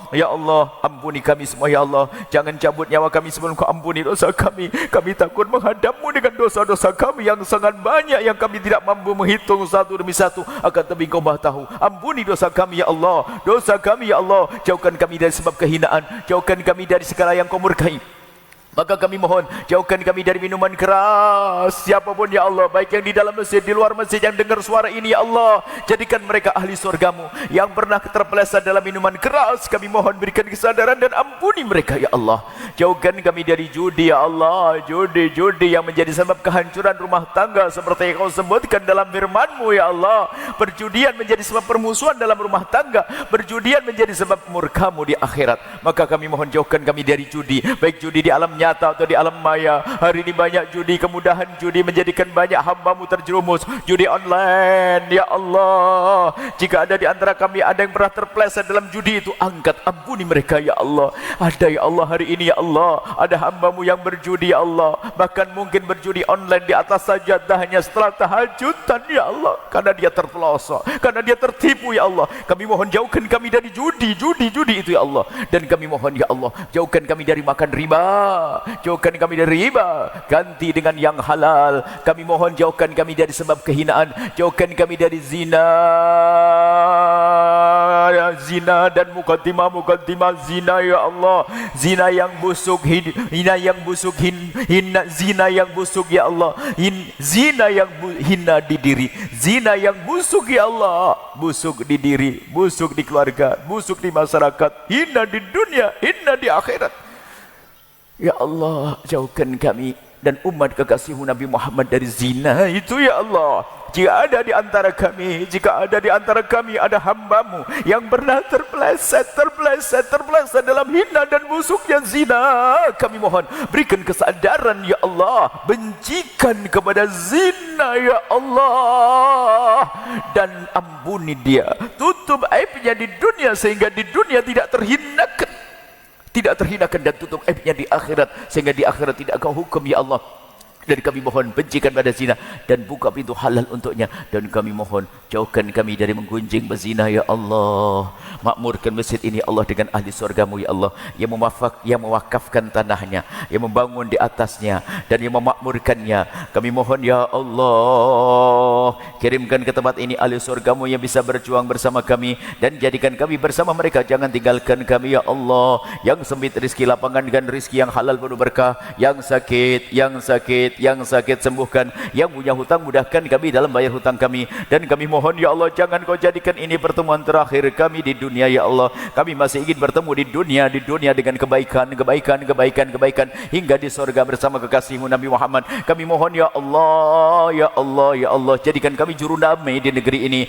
ampuni kami semua ya Allah. Jangan cabut nyawa kami sebelum Kau ampuni dosa kami. Kami takut menghadap-Mu dengan dosa-dosa kami yang sangat banyak, yang kami tidak mampu menghitung satu demi satu. Akan tetapi Kau Maha tahu. Ampuni dosa kami ya Allah, dosa kami ya Allah. Jauhkan kami dari sebab kehinaan, jauhkan kami dari segala yang Kau murkai. Maka kami mohon, jauhkan kami dari minuman keras. Siapapun ya Allah, baik yang di dalam masjid, di luar masjid, yang dengar suara ini ya Allah, jadikan mereka ahli surga-Mu. Yang pernah terpeleset dalam minuman keras, kami mohon berikan kesadaran dan ampuni mereka ya Allah. Jauhkan kami dari judi ya Allah, judi yang menjadi sebab kehancuran rumah tangga seperti yang Kau sebutkan dalam firman-Mu ya Allah. Perjudian menjadi sebab permusuhan dalam rumah tangga, perjudian menjadi sebab murka-Mu di akhirat. Maka kami mohon, jauhkan kami dari judi, baik judi di alam nyata atau di alam maya. Hari ini banyak judi, kemudahan judi menjadikan banyak hamba-Mu terjerumus judi online. Ya Allah, jika ada di antara kami ada yang pernah terpeleset dalam judi itu, angkat, ampuni mereka ya Allah. Ada ya Allah hari ini ya Allah, ada hamba-Mu yang berjudi ya Allah, bahkan mungkin berjudi online di atas sajadahnya setelah tahajudan ya Allah, karena dia terpelosok, karena dia tertipu ya Allah. Kami mohon jauhkan kami dari judi itu ya Allah, dan kami mohon ya Allah, jauhkan kami dari makan riba, jauhkan kami dari riba, ganti dengan yang halal. Kami mohon jauhkan kami dari sebab kehinaan, jauhkan kami dari zina dan mukaddimah zina ya Allah, zina yang busuk, hina yang busuk, zina yang busuk ya Allah, zina yang hina di diri, zina yang busuk ya Allah, busuk di diri, busuk di keluarga, busuk di masyarakat, hina di dunia, hina di akhirat. Ya Allah, jauhkan kami dan umat kekasih-Mu Nabi Muhammad dari zina itu ya Allah. Jika ada di antara kami, ada hamba-Mu yang pernah terpeleset dalam hina dan busuknya zina, kami mohon berikan kesadaran ya Allah, bencikan kepada zina ya Allah, dan ampuni dia, tutup aibnya di dunia sehingga di dunia tidak terhinakan, dan tutup aibnya di akhirat sehingga di akhirat tidak Kau hukum ya Allah. Dan kami mohon bencikan pada zina dan buka pintu halal untuknya, dan kami mohon jauhkan kami dari menggunjing berzina ya Allah. Makmurkan masjid ini Allah dengan ahli surga-Mu ya Allah, yang mewakafkan tanahnya, yang membangun di atasnya, dan yang memakmurkannya. Kami mohon ya Allah, kirimkan ke tempat ini ahli surga-Mu yang bisa berjuang bersama kami, dan jadikan kami bersama mereka. Jangan tinggalkan kami ya Allah. Yang sempit rizki, lapangkan rizki yang halal penuh berkah. Yang sakit sembuhkan. Yang punya hutang, mudahkan kami dalam bayar hutang kami. Dan kami mohon ya Allah, jangan Kau jadikan ini pertemuan terakhir kami di dunia ya Allah. Kami masih ingin bertemu di dunia dengan kebaikan hingga di surga bersama kekasih-Mu Nabi Muhammad. Kami mohon ya Allah, jadikan kami juru damai di negeri ini,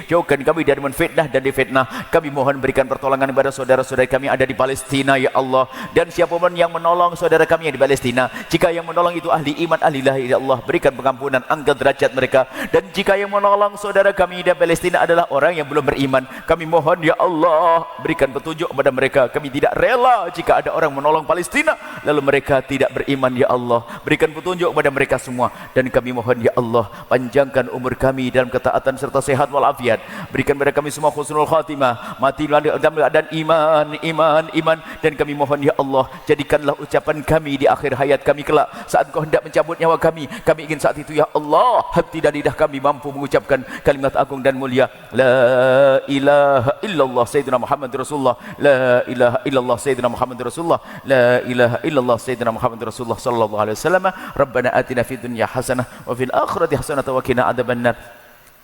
jauhkan kami dari menfitnah dan difitnah. Kami mohon berikan pertolongan kepada saudara-saudara kami ada di Palestina ya Allah, dan siapapun yang menolong saudara kami yang di Palestina, jika yang menolong itu ahli iman, ahli la ilaha illallah, berikan pengampunan, angkat derajat mereka. Dan jika yang menolong saudara kami di Palestina adalah orang yang belum beriman, kami mohon ya Allah, berikan petunjuk kepada mereka. Kami tidak rela jika ada orang menolong Palestina lalu mereka tidak beriman ya Allah, berikan petunjuk kepada mereka semua. Dan kami mohon ya Allah, panjangkan umur kami dalam ketaatan serta sehat walafiat, berikan kepada kami semua husnul khatimah, mati dalam keadaan iman. Dan kami mohon ya Allah, jadikanlah ucapan kami di akhir hayat kami kelak, saat Kau hendak mencabut nyawa kami ingin saat itu ya Allah, hati dan lidah kami mampu mengucapkan kalimat agung dan mulia, la ilaha illallah sayyidina Muhammad Rasulullah, la ilaha illallah sayyidina Muhammad Rasulullah, la ilaha illallah sayyidina Muhammad Rasulullah sallallahu alaihi wasallam. Rabbana atina fid dunya hasanah wa fil akhirati hasanah wa qina adzabannar.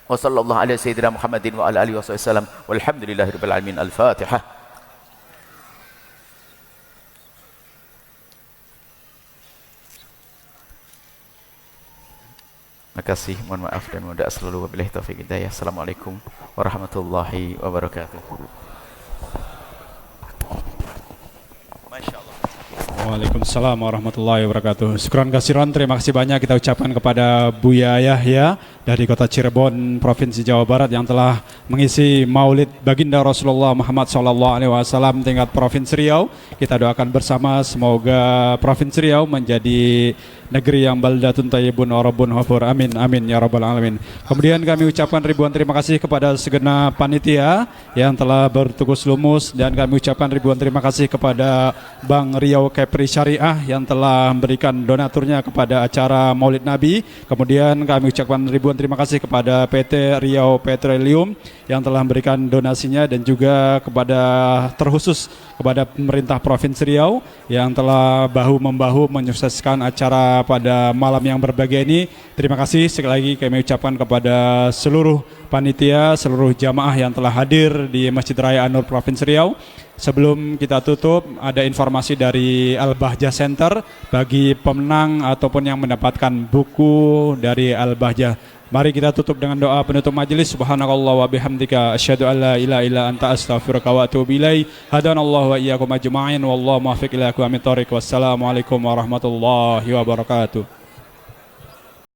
Wa sallallahu ala sayyidina Muhammadin wa ala alihi wasallam. Walhamdulillahirabbil alamin. Al-Fatihah. Terima kasih, mohon maaf dan mohon doa selalu. Wabillahi taufiq hidayah. Assalamualaikum warahmatullahi wabarakatuh. Waalaikumsalam warahmatullahi wabarakatuh. Syukran kasiran, terima kasih banyak kita ucapkan kepada Buya Yahya dari kota Cirebon, Provinsi Jawa Barat, yang telah mengisi Maulid Baginda Rasulullah Muhammad SAW tingkat Provinsi Riau. Kita doakan bersama semoga Provinsi Riau menjadi negeri yang baldatun tayyibun wa rabbun ghafur. Amin amin ya rabbal alamin. Kemudian kami ucapkan ribuan terima kasih kepada segenap panitia yang telah bertugas lumus, dan kami ucapkan ribuan terima kasih kepada Bank Riau Kepri Syariah yang telah memberikan donaturnya kepada acara Maulid Nabi. Kemudian kami ucapkan ribuan terima kasih kepada PT Riau Petroleum yang telah memberikan donasinya, dan juga kepada terkhusus kepada pemerintah Provinsi Riau yang telah bahu-membahu menyukseskan acara pada malam yang berbahagia ini. Terima kasih sekali lagi kami ucapkan kepada seluruh panitia, seluruh jamaah yang telah hadir di Masjid Raya An-Nur Provinsi Riau. Sebelum kita tutup, ada informasi dari Al-Bahjah Center bagi pemenang ataupun yang mendapatkan buku dari Al-Bahjah Mari kita tutup dengan doa penutup majelis. Subhanakallah wa bihamdika asyhadu an la ilaha illa anta astaghfiruka wa atubu ilaik. Hadanallahu wa iyyakum ajma'in wallahu muwaffiq ila aqwamit thoriq. Wassalamualaikum warahmatullahi wabarakatuh.